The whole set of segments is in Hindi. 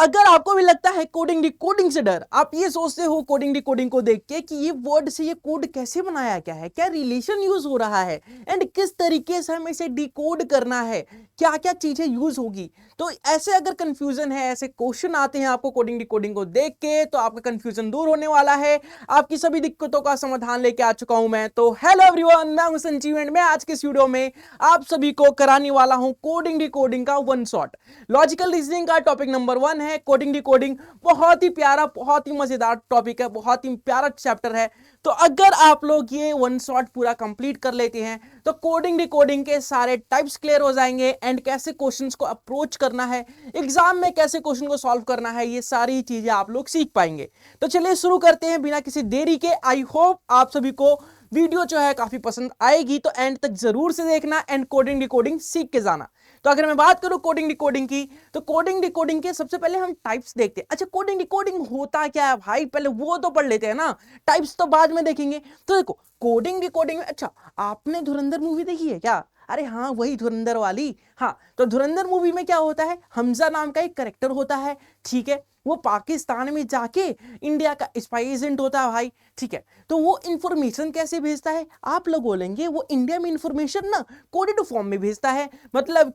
अगर आपको भी लगता है कोडिंग डिकोडिंग से डर, आप ये सोचते हो कोडिंग डिकोडिंग को देख के कि ये वर्ड से ये कोड कैसे बनाया गया है, क्या रिलेशन यूज हो रहा है एंड किस तरीके से हमें इसे डिकोड करना है, क्या क्या चीजें यूज होगी, तो ऐसे अगर कंफ्यूजन है, ऐसे क्वेश्चन आते हैं आपको कोडिंग डिकोडिंग को देख के, तो आपका कंफ्यूजन दूर होने वाला है। आपकी सभी दिक्कतों का समाधान लेके आ चुका हूं मैं। तो हेलो एवरीवन, मैं हूं संजीव एंड मैं आज के इस वीडियो में आप सभी को कराने वाला हूं कोडिंग डिकोडिंग का वन शॉट। लॉजिकल रीजनिंग का टॉपिक नंबर 1 है कोडिंग डिकोडिंग। बहुत ही प्यारा, बहुत ही मजेदार टॉपिक है, बहुत ही प्यारा चैप्टर है। तो अगर आप लोग ये वन शॉट पूरा कंप्लीट कर लेते हैं तो कोडिंग डिकोडिंग के सारे टाइप्स क्लियर हो जाएंगे एंड कैसे क्वेश्चंस को अप्रोच करना है, एग्जाम में कैसे क्वेश्चन को सॉल्व करना है, ये सारी चीजें आप लोग सीख पाएंगे। तो चलिए शुरू करते हैं बिना किसी देरी के। आई होप आप सभी को वीडियो जो है काफी पसंद आएगी, तो एंड तक जरूर से देखना एंड कोडिंग डिकोडिंग सीख के जाना। तो अगर मैं बात करूं कोडिंग डिकोडिंग की, तो कोडिंग डिकोडिंग के सबसे पहले हम टाइप्स देखते हैं। अच्छा, कोडिंग डिकोडिंग होता क्या है भाई, पहले वो तो पढ़ लेते हैं ना, टाइप्स तो बाद में देखेंगे। तो देखो कोडिंग डिकोडिंग में, अच्छा आपने धुरंधर मूवी देखी है क्या? अरे हाँ, वही धुरंधर वाली। हाँ, तो धुरंधर मूवी में क्या होता है, हमजा नाम का एक करेक्टर होता है, ठीक है। वो पाकिस्तान में जाके इंडिया का स्पाई एजेंट होता है भाई, ठीक है। तो वो इंफॉर्मेशन कैसे भेजता है, आप लोग बोलेंगे वो इंडिया में इंफॉर्मेशन ना कोडेड फॉर्म में भेजता है, मतलब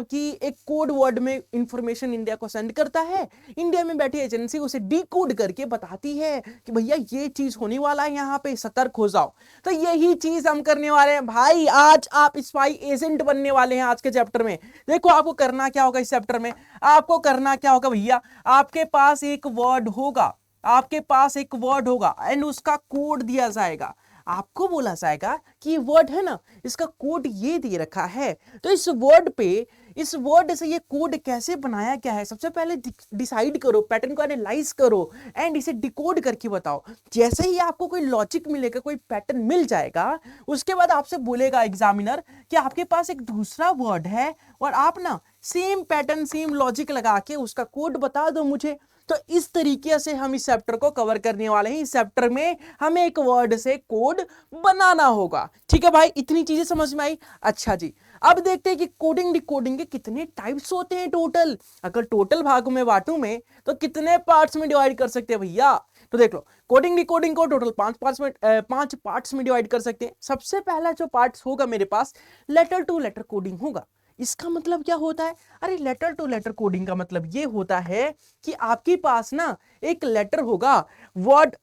कि एक कोड वर्ड में इंफॉर्मेशन इंडिया को सेंड करता है। इंडिया में बैठी एजेंसी उसे डिकोड करके बताती है कि भैया ये चीज होने वाला है, यहाँ पे सतर्क हो जाओ। तो यही चीज हम करने वाले हैं भाई। आज आप स्पाई एजेंट बनने वाले हैं आज के चैप्टर में। देखो आपको करना क्या होगा इस चैप्टर में, आपको करना क्या होगा भैया, आपके पास एक वर्ड होगा, आपके पास एक वर्ड होगा एंड उसका कोड दिया जाएगा। आपको बोला जाएगा कि ये वर्ड है ना, इसका कोड ये दे रखा है। तो इस वर्ड पे, इस वर्ड से ये कोड कैसे बनाया गया है, सबसे पहले डिसाइड करो, पैटर्न को एनालाइज करो एंड इसे डिकोड करके बताओ। जैसे ही आपको कोई लॉजिक मिलेगा, कोई पैटर्न मिल जाएगा, उसके बाद आपसे बोलेगा एग्जामिनर कि आपके पास एक दूसरा वर्ड है और आप ना सेम पैटर्न सेम लॉजिक लगा के उसका कोड बता दो मुझे। तो इस तरीके से हम इस चैप्टर को कवर करने वाले हैं। इस चैप्टर में हमें एक वर्ड से कोड बनाना होगा, ठीक है भाई। इतनी चीजें समझ में आई? अच्छा जी, अब देखते हैं कि कोडिंग डिकोडिंग के कितने टाइप्स होते हैं टोटल। अगर टोटल भागों में बांटूं मैं तो कितने पार्ट्स में डिवाइड कर सकते हैं भैया? तो देख लो, कोडिंग डिकोडिंग को टोटल 5 पार्ट्स में डिवाइड कर सकते हैं। सबसे पहला जो पार्ट्स होगा मेरे पास, लेटर टू लेटर कोडिंग होगा। इसका मतलब क्या होता है? अरे लेटर टू लेटर कोडिंग का मतलब ये होता है कि आपके पास ना एक लेटर होगा, वर्ड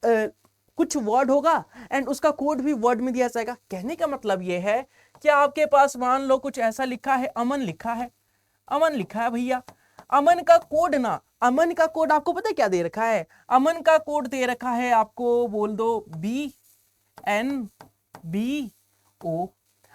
कुछ वर्ड होगा एंड उसका कोड भी वर्ड में दिया जाएगा। कहने का मतलब ये है कि आपके पास मान लो कुछ ऐसा लिखा है, अमन लिखा है, अमन लिखा है भैया। अमन का कोड ना, अमन का कोड आपको पता है क्या दे रखा है? अमन का कोड दे रखा है आपको, बोल दो BNBO।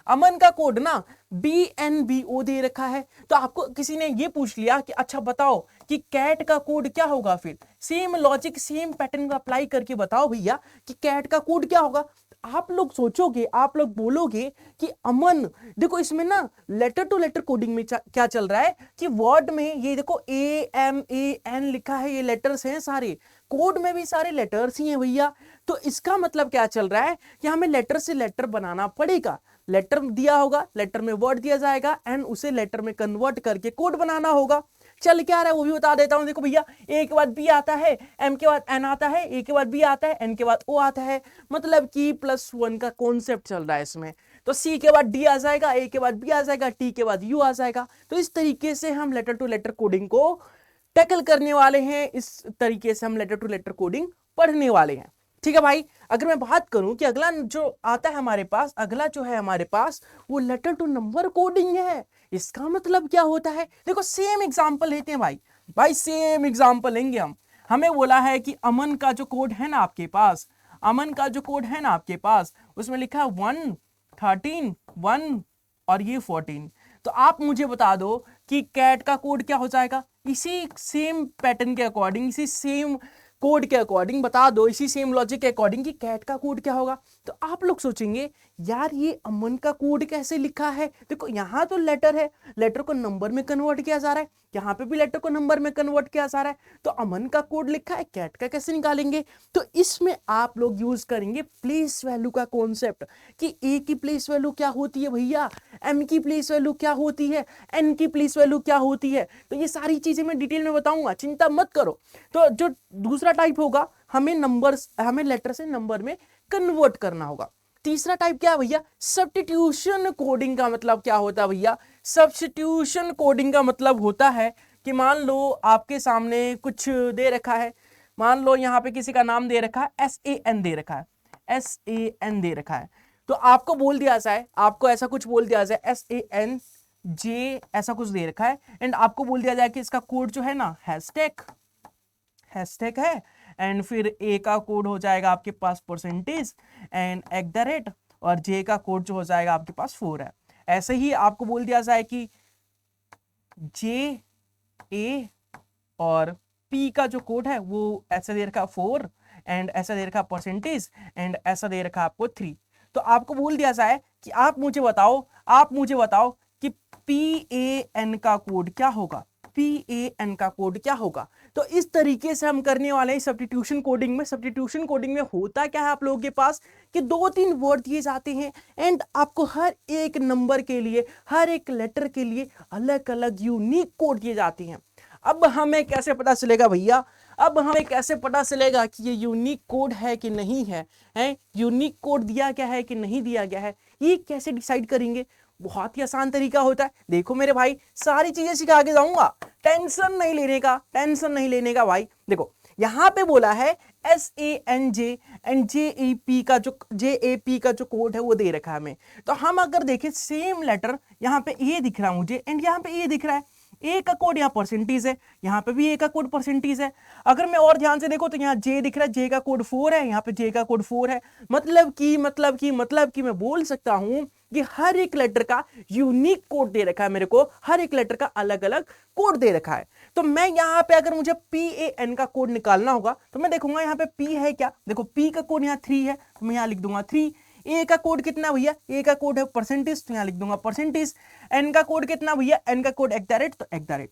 अमन का कोड ना BNBO दे रखा है। तो आपको किसी ने ये पूछ लिया कि अच्छा बताओ कि कैट का कोड क्या होगा, फिर सेम लॉजिक सेम पैटर्न को अप्लाई करके बताओ भैया कि कैट का कोड क्या होगा। आप लोग सोचोगे, आप लोग बोलोगे कि अमन, देखो इसमें ना लेटर टू लेटर कोडिंग में क्या चल रहा है कि वर्ड में ये देखो AMAN लिखा है, ये लेटर्स हैं सारे, कोड में भी सारे लेटर्स ही हैं भैया। तो इसका मतलब क्या चल रहा है कि हमें लेटर से लेटर बनाना पड़ेगा। लेटर दिया होगा, लेटर में वर्ड दिया जाएगा एंड उसे लेटर में कन्वर्ट करके कोड बनाना होगा। चल क्या रहा है वो भी बता देता हूं। देखो भैया, ए के बाद बी आता है, एम के बाद एन आता है, ए के बाद बी आता है, एन के बाद ओ आता है, मतलब कि +1 का कॉन्सेप्ट चल रहा है इसमें। तो सी के बाद डी आ जाएगा, ए के बाद बी आ जाएगा, टी के बाद यू आ जाएगा। तो इस तरीके से हम लेटर टू लेटर कोडिंग को टैकल करने वाले हैं, इस तरीके से हम लेटर टू लेटर कोडिंग पढ़ने वाले हैं, ठीक है भाई। अगर मैं बात करूं कि अगला जो आता है हमारे पास, अगला जो है हमारे पास वो लेटर टू नंबर कोडिंग है। इसका मतलब क्या होता है? देखो सेम एग्जांपल लेते हैं भाई, सेम एग्जांपल लेंगे हम। हमें बोला है कि अमन का जो कोड है ना आपके पास, अमन का जो कोड है ना आपके पास, उसमें लिखा है 1 13 1 और ये 14। तो आप मुझे बता दो कि कैट का कोड क्या हो जाएगा। इसी सेम पैटर्न के अकॉर्डिंग, इसी सेम कोड के अकॉर्डिंग बता दो, इसी सेम लॉजिक के अकॉर्डिंग कि कैट का कोड क्या होगा। तो आप लोग सोचेंगे यार ये अमन का कोड कैसे लिखा है, देखो यहाँ तो लेटर है, लेटर को नंबर में कन्वर्ट किया जा रहा है, यहाँ पे भी लेटर को नंबर में कन्वर्ट किया जा रहा है, तो अमन का कोड लिखा है, कैट का कैसे निकालेंगे। तो इसमें आप लोग यूज करेंगे प्लेस वैल्यू का कॉन्सेप्ट कि ए की प्लेस वैल्यू क्या होती है भैया, एम की प्लेस वैल्यू क्या होती है, एन की प्लेस वैल्यू क्या होती है। तो ये सारी चीजें मैं डिटेल में बताऊंगा, चिंता मत करो। तो जो दूसरा टाइप होगा, हमें लेटर से नंबर में कन्वर्ट करना होगा। तीसरा टाइप क्या है भैया, सब्स्टिट्यूशन कोडिंग का मतलब क्या होता है भैया, सब्स्टिट्यूशन कोडिंग का मतलब होता है कि मान लो आपके सामने कुछ दे रखा है, मान लो यहाँ पे किसी का नाम दे रखा है SAN दे रखा है, SAN दे रखा है, तो आपको बोल दिया जाए, आपको ऐसा कुछ बोल दिया जाए SANJ ऐसा कुछ दे रखा है, एंड आपको बोल दिया जाए कि इसका कोड जो है ना हैशटैग है, एंड फिर ए का कोड हो जाएगा आपके पास परसेंटेज एंड @ और जे का कोड जो हो जाएगा आपके पास 4 है। ऐसे ही आपको बोल दिया जाए कि JA और P का जो कोड है वो ऐसा दे रखा 4 एंड ऐसा दे रखा परसेंटेज एंड ऐसा दे रखा आपको 3। तो आपको बोल दिया जाए कि आप मुझे बताओ कि PAN का कोड क्या होगा, PAN का कोड क्या होगा। तो इस तरीके से हम करने वाले हैं सब्स्टिट्यूशन कोडिंग में। सब्स्टिट्यूशन कोडिंग में होता क्या है आप लोगों के पास कि 2-3 वर्ड दिए जाते हैं एंड आपको हर एक नंबर के लिए, हर एक लेटर के लिए अलग अलग यूनिक कोड दिए जाते हैं। अब हमें कैसे पता चलेगा भैया, अब हमें कैसे पता चलेगा कि ये यूनिक कोड है कि नहीं है, यूनिक कोड दिया गया है कि नहीं दिया गया है, ये कैसे डिसाइड करेंगे। बहुत ही आसान तरीका होता है, देखो मेरे भाई सारी चीजें सिखा के जाऊंगा, टेंशन नहीं लेने का भाई। देखो यहां पे बोला है SANJ एंड JAP का जो कोड है वो दे रखा है हमें। तो हम अगर देखें सेम लेटर, यहाँ पे ए दिख रहा है मुझे एंड यहाँ पे ए दिख रहा है, ए का कोड यहाँ परसेंटेज है, यहाँ पे भी ए का कोड परसेंटेज है। अगर मैं और ध्यान से देखो तो यहाँ जे दिख रहा है, जे का कोड 4 है, यहाँ पे जे का कोड 4 है। मतलब कि मैं बोल सकता हूं कि हर एक लेटर का यूनिक कोड दे रखा है मेरे को, हर एक लेटर का अलग अलग कोड दे रखा है। तो मैं यहाँ पे अगर मुझे PAN का कोड निकालना होगा तो मैं देखूंगा यहाँ पे P है क्या, देखो P का कोड यहाँ 3 है तो मैं यहाँ लिख दूंगा 3। ए का कोड कितना भैया, ए का कोड है परसेंटेज तो यहाँ लिख दूंगा परसेंटेज। एन का कोड कितना भैया, एन का कोड @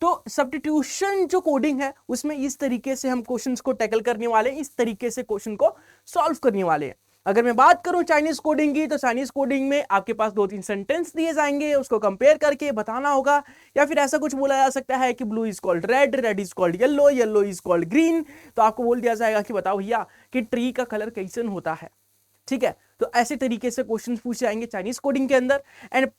तो सब्स्टिट्यूशन जो कोडिंग है उसमें इस तरीके से हम क्वेश्चंस को टैकल करने वाले हैं, इस तरीके से क्वेश्चन को सॉल्व करने वाले हैं। अगर मैं बात करूं चाइनीज कोडिंग की, तो चाइनीज कोडिंग में आपके पास 2-3 सेंटेंस दिए जाएंगे, उसको कंपेयर करके बताना होगा, या फिर ऐसा कुछ बोला जा सकता है कि blue is called red, red is called yellow, yellow is called green. तो आपको बोल दिया जाएगा कि बताओ भैया कि ट्री का कलर कैसन होता है, ठीक है। तो ऐसे तरीके से क्वेश्चन पूछे जाएंगे चाइनीज कोडिंग के अंदर। एंड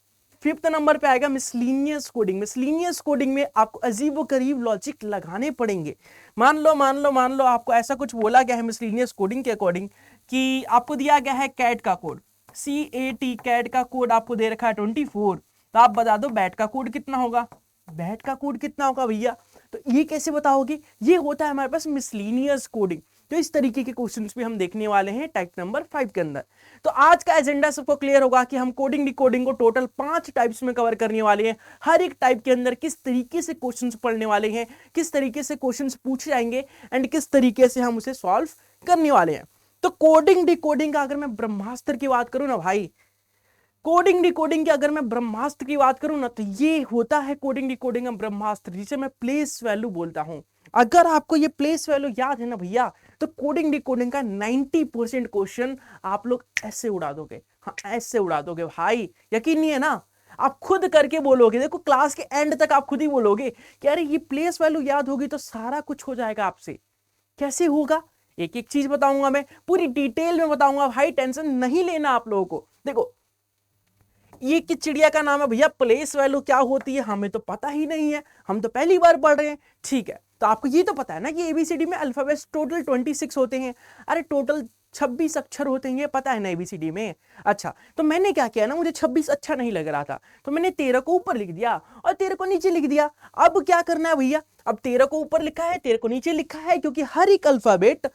5th नंबर पे आएगा मिसलीनियस कोडिंग। मिसलीनियस कोडिंग में आपको अजीबो करीब लॉजिक लगाने पड़ेंगे। मान लो आपको ऐसा कुछ बोला गया है मिसलीनियस कोडिंग के अकॉर्डिंग कि आपको दिया गया है कैट का कोड, CAT कैट का कोड आपको दे रखा है 24। तो आप बता दो बैट का कोड कितना होगा, बैट का कोड कितना होगा भैया। तो ये कैसे बताओगे, ये होता है हमारे पास मिसलीनियस कोडिंग। तो इस तरीके के क्वेश्चंस भी हम देखने वाले हैं टाइप नंबर 5 के अंदर। तो आज का एजेंडा सबको क्लियर होगा कि हम कोडिंग डिकोडिंग को टोटल 5 टाइप्स में कवर करने वाले हैं। हर एक टाइप के अंदर किस तरीके से क्वेश्चंस पढ़ने वाले हैं, किस तरीके से क्वेश्चंस पूछे जाएंगे एंड किस तरीके से हम उसे सॉल्व करने वाले हैं। तो कोडिंग डिकोडिंग का अगर मैं ब्रह्मास्त्र की बात करूं ना भाई, कोडिंग डिकोडिंग की अगर मैं ब्रह्मास्त्र की बात करूं ना, तो ये होता है कोडिंग डिकोडिंग का ब्रह्मास्त्र, जिसे मैं प्लेस वैल्यू बोलता हूं। अगर आपको ये प्लेस वैल्यू याद है ना भैया, तो कोडिंग डिकोडिंग का 90% क्वेश्चन आप लोग ऐसे उड़ा दोगे, हाँ ऐसे उड़ा दोगे भाई, यकीन नहीं है ना, आप खुद करके बोलोगे। देखो क्लास के एंड तक आप खुद ही बोलोगे कि अरे ये प्लेस वैल्यू याद होगी तो सारा कुछ हो जाएगा आपसे। कैसे होगा, एक एक चीज बताऊंगा, मैं पूरी डिटेल में बताऊंगा भाई, टेंशन नहीं लेना आप लोगों को। देखो ये किस चिड़िया का नाम है भैया, प्लेस वैल्यू क्या होती है हमें तो पता ही नहीं है, हम तो पहली बार पढ़ रहे हैं, ठीक है। तो आपको ये तो पता है ना कि ABCD में अल्फाबेट्स टोटल 26 होते हैं, अरे टोटल 26 अक्षर होते हैं, पता है ना ABCD में। अच्छा तो मैंने क्या किया ना, मुझे 26 अच्छा नहीं लग रहा था तो मैंने 13 को ऊपर लिख दिया और 13 को नीचे लिख दिया। अब क्या करना है भैया, अब 13 को ऊपर लिखा है, 13 को नीचे लिखा है, क्योंकि हर एक अल्फाबेट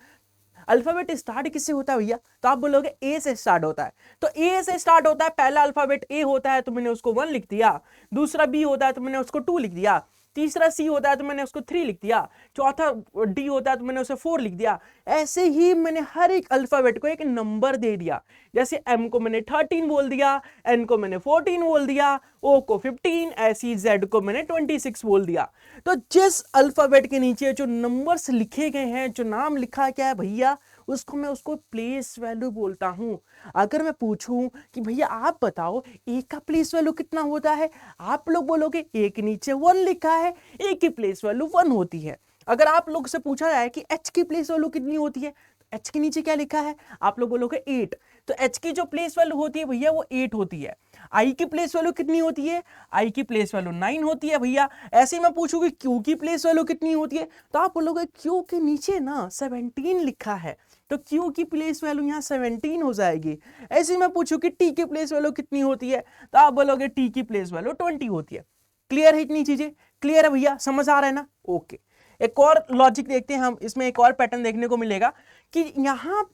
स्टार्ट किससे होता है भैया, तो आप बोलोगे ए से स्टार्ट होता है। तो ए से स्टार्ट होता है, पहला अल्फाबेट ए होता है तो मैंने उसको 1 लिख दिया, दूसरा बी होता है तो मैंने उसको 2 लिख दिया, तीसरा सी होता है तो मैंने उसको 3 लिख दिया, चौथा डी होता है तो मैंने उसे 4 लिख दिया। ऐसे ही मैंने हर एक अल्फाबेट को एक नंबर दे दिया। जैसे एम को मैंने 13 बोल दिया, एन को मैंने 14 बोल दिया, ओ को 15, ऐसी जेड को मैंने 26 बोल दिया। तो जिस अल्फाबेट के नीचे जो नंबर्स लिखे गए हैं, जो नाम लिखा क्या है भैया, उसको प्लेस वैल्यू बोलता हूं। अगर मैं पूछूं कि भैया आप बताओ ए का प्लेस वैल्यू कितना होता है, आप लोग बोलोगे ए के नीचे 1 लिखा है, ए की प्लेस वैल्यू 1 होती है। अगर आप लोग से पूछा जाए कि एच की प्लेस वैल्यू कितनी होती है, एच के नीचे क्या लिखा है, आप लोग बोलोगे 8, तो एच की जो प्लेस वैल्यू होती है भैया वो 8 होती है। आई की प्लेस वैल्यू कितनी होती है, आई की प्लेस वैल्यू 9 होती है भैया। ऐसे ही मैं पूछूंगी क्यू की प्लेस वैल्यू कितनी होती है, तो आप बोलोगे क्यू के नीचे ना 17 लिखा है, तो क्यू की प्लेस वैल्यू यहाँ 17 हो जाएगी। ऐसे ही मैं पूछूं कि टी की प्लेस वैल्यू कितनी होती है, तो आप बोलोगे टी की प्लेस वैल्यू 20 होती है। क्लियर है इतनी चीजें? क्लियर है भैया, समझ आ रहा है ना? ओके, एक और लॉजिक देखते हैं हम, इसमें एक और पैटर्न देखने को मिलेगा कि यहाँ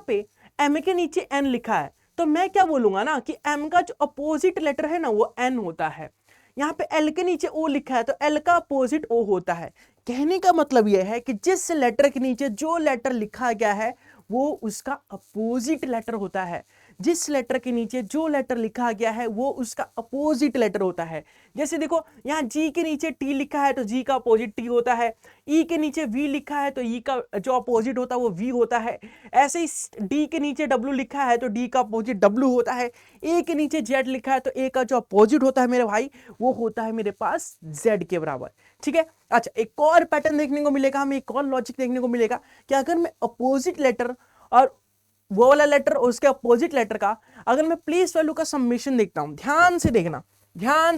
पे एम के नीचे एन लिखा है, तो मैं क्या बोलूंगा ना कि एम का जो अपोजिट लेटर है ना वो एन होता है। यहाँ पे एल के नीचे ओ लिखा है तो एल का अपोजिट ओ होता है। कहने का मतलब यह है कि जिस लेटर के नीचे जो लेटर लिखा गया है वो उसका अपोजिट लेटर होता है। जिस लेटर के नीचे जो लेटर लिखा गया है वो उसका अपोजिट लेटर होता है। जैसे देखो यहाँ जी के नीचे टी लिखा है तो जी का अपोजिट टी होता है, ई के नीचे वी लिखा है तो ई का जो अपोजिट होता है वो वी होता है। ऐसे ही डी के नीचे डब्ल्यू लिखा है तो डी का अपोजिट डब्ल्यू होता है। ए के नीचे जेड लिखा है तो ए का जो अपोजिट होता है मेरे भाई वो होता है मेरे पास जेड के बराबर। ठीक है, अच्छा एक और पैटर्न देखने को मिलेगा, हमें एक और लॉजिक देखने को मिलेगा कि अगर मैं अपोजिट लेटर और वो वाला लेटर और उसके अपोजिट लेटर का अगर मैं प्लेस वैल्यू का समेशन देखता हूं, ध्यान से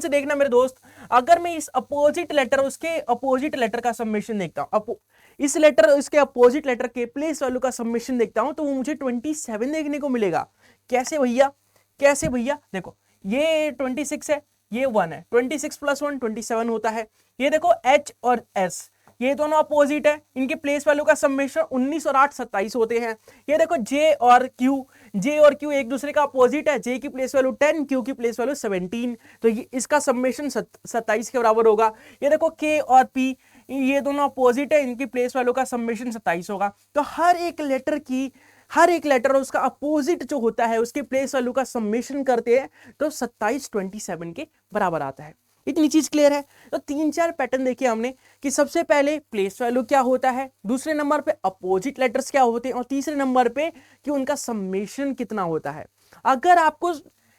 देखना मेरे दोस्त, अगर मैं इस अपोजिट लेटर उसके अपोजिट लेटर का समेशन देखता हूं, इस लेटर इसके अपोजिट लेटर के प्लेस वैल्यू का समेशन देखता हूं तो वो मुझे 27 देखने को मिलेगा। कैसे भैया, देखो ये 26 है, ये 1 है, 26 + 1 27 होता है। ये देखो H और S ये दोनों अपोजिट है, इनके प्लेस वैल्यू का समेशन 19 और 8 27 होते हैं। ये देखो J और Q एक दूसरे का अपोजिट है, J की प्लेस वैल्यू 10, Q की प्लेस वैल्यू 17, तो ये इसका समेशन 27 के बराबर होगा। ये देखो K और P ये दोनों अपोजिट है, इनकी प्लेस वैल्यू का समेशन 27 होगा। तो हर एक लेटर उसका अपोजिट जो होता है उसके प्लेस वैल्यू का समेशन करते हैं तो 27 27 के बराबर आता है। इतनी चीज क्लियर है? तो 3-4 पैटर्न देखिए हमने कि सबसे पहले प्लेस वैल्यू क्या होता है, दूसरे नंबर पे अपोजिट लेटर्स क्या होते हैं, और तीसरे नंबर पे कि उनका समेशन कितना होता है। अगर आपको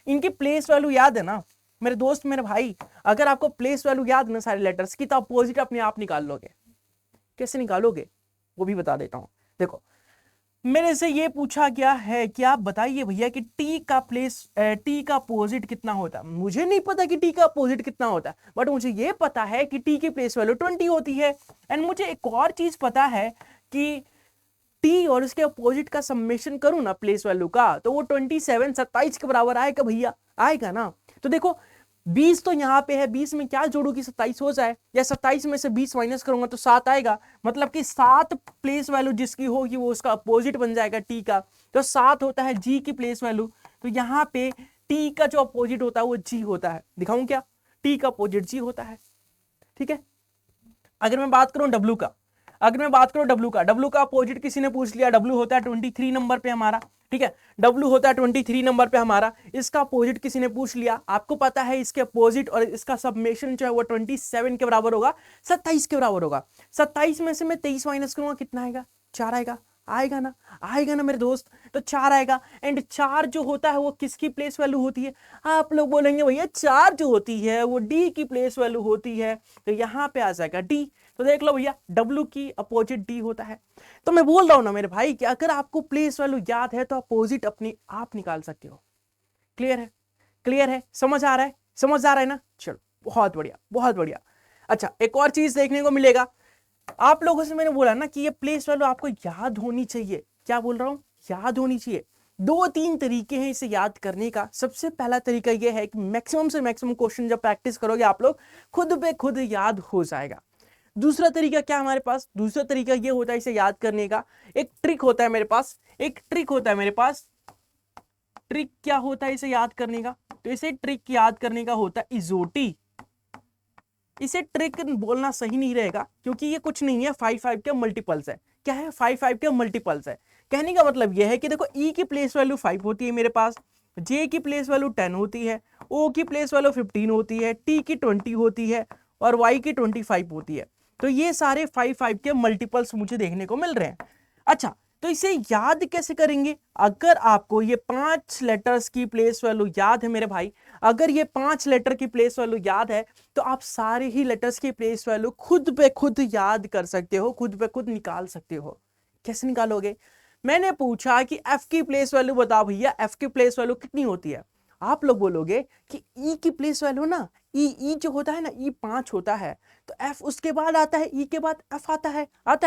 इनकी प्लेस वैल्यू याद है ना मेरे दोस्त मेरे भाई, अगर आपको प्लेस वैल्यू याद है ना सारे लेटर्स की, तो अपोजिट अपने आप निकाल लोगे। कैसे निकालोगे वो भी बता देता हूं। देखो मेरे से ये पूछा गया है कि आप बताइए भैया कि टी का अपोजिट कितना होता है। मुझे नहीं पता कि टी का अपोजिट कितना होता है, बट मुझे ये पता है कि टी की प्लेस वैल्यू 20 होती है। एंड मुझे एक और चीज पता है कि टी और उसके अपोजिट का समेशन करूं ना प्लेस वैल्यू का, तो वो 27 27 के बराबर आएगा भैया, आएगा ना। तो देखो 20 तो यहाँ पे है, 20 में क्या जोड़ू कि 27 हो जाए, या 27 में से 20 माइनस करूंगा तो 7 आएगा, मतलब कि 7 प्लेस वैल्यू जिसकी होगी वो उसका अपोजिट बन जाएगा टी का। तो 7 होता है जी की प्लेस वैल्यू, तो यहाँ पे टी का जो अपोजिट होता है वो जी होता है। दिखाऊं क्या? टी का अपोजिट जी होता है। ठीक है, अगर मैं बात करूं डब्ल्यू का, डब्ल्यू का अपोजिट किसी ने पूछ लिया, डब्ल्यू होता है 23 नंबर पे हमारा। ठीक है, डब्ल्यू होता है 23 नंबर पे हमारा, इसका अपोजिट किसी ने पूछ लिया, आपको पता है इसके अपोजिट और इसका समेशन जो है वो 27 के बराबर होगा, 27 के बराबर होगा। 27 में से मैं 23 माइनस करूंगा, कितना आएगा? 4 आएगा, आएगा ना मेरे दोस्त, तो 4 आएगा। एंड 4 जो होता है वो किसकी प्लेस वैल्यू होती है? आप लोग बोलेंगे भैया 4 जो होती है वो डी की प्लेस वैल्यू होती है, तो यहां पे आ जाएगा डी। तो देख लो भैया डब्ल्यू की अपोजिट डी होता है। तो मैं बोल रहा हूं ना मेरे भाई कि अगर आपको प्लेस वैल्यू याद है तो अपोजिट अपनी आप निकाल सकते हो। क्लियर है? समझ आ रहा है ना? चलो बहुत बढ़िया। अच्छा एक और चीज देखने को मिलेगा, आप लोगों से मैंने बोला ना कि ये प्लेस वैल्यू आपको याद होनी चाहिए। क्या बोल रहा हूं? याद होनी चाहिए। 2-3 तरीके हैं इसे याद करने का। सबसे पहला तरीका यह है कि मैक्सिमम से मैक्सिमम क्वेश्चन जब प्रैक्टिस करोगे आप लोग खुद पे खुद याद हो जाएगा। दूसरा तरीका क्या हमारे पास? दूसरा तरीका यह होता है इसे याद करने का, एक ट्रिक होता है मेरे पास। ट्रिक क्या होता है इसे याद करने का? तो इसे ट्रिक याद करने का होता है इजोटी इसे ट्रिक बोलना सही नहीं रहेगा, क्योंकि ये कुछ नहीं है, 5 के मल्टीपल्स है। क्या है? 5 के मल्टीपल्स है। कहने का मतलब यह है कि देखो ई की प्लेस वैल्यू 5 होती है मेरे पास, जे की प्लेस वैल्यू 10 होती है, ओ की प्लेस वैल्यू 15 होती है, टी की 20 होती है और वाई की 25 होती है। तो ये सारे 5 के मल्टीपल्स मुझे देखने को मिल रहे हैं। अच्छा, तो इसे याद कैसे करेंगे? अगर आपको ये 5 लेटर्स की प्लेस वैल्यू याद है मेरे भाई, अगर ये 5 लेटर की प्लेस वैल्यू याद है, तो आप सारे ही लेटर्स की प्लेस वैल्यू खुद पे खुद याद कर सकते हो, खुद पे खुद निकाल सकते हो। कैसे निकालोगे? मैंने पूछा कि एफ की प्लेस वैल्यू बताओ भैया, एफ की प्लेस वैल्यू कितनी होती है? आप लोग बोलोगे कि ई की प्लेस वैल्यू ना, ई जो होता है ना, ई 5 होता है, तो एफ उसके बाद आता है, ई के बाद एफ आता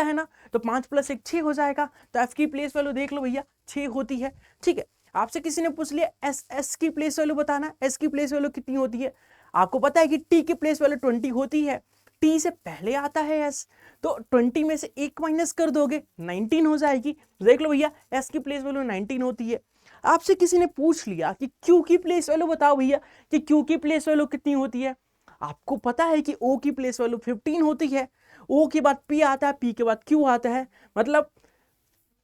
है ना, तो 5 + 1 6 हो जाएगा। तो एफ की प्लेस वैल्यू देख लो भैया, 6 होती है। ठीक है, आपसे किसी ने पूछ लिया एस की प्लेस वैल्यू बताना, एस की प्लेस वैल्यू कितनी होती है? आपको पता है कि टी की प्लेस वैल्यू 20 होती है, टी से पहले आता है एस, तो 20 में से 1 माइनस कर दोगे, 19 हो जाएगी। देख लो भैया, एस की प्लेस वैल्यू 19 होती है। आपसे किसी ने पूछ लिया कि क्यू की प्लेस वैल्यू बताओ भैया, कि क्यू की प्लेस वैल्यू कितनी होती है? आपको पता है कि ओ की प्लेस वैल्यू 15 होती है, ओ के बाद पी आता है, पी के बाद क्यू आता है, मतलब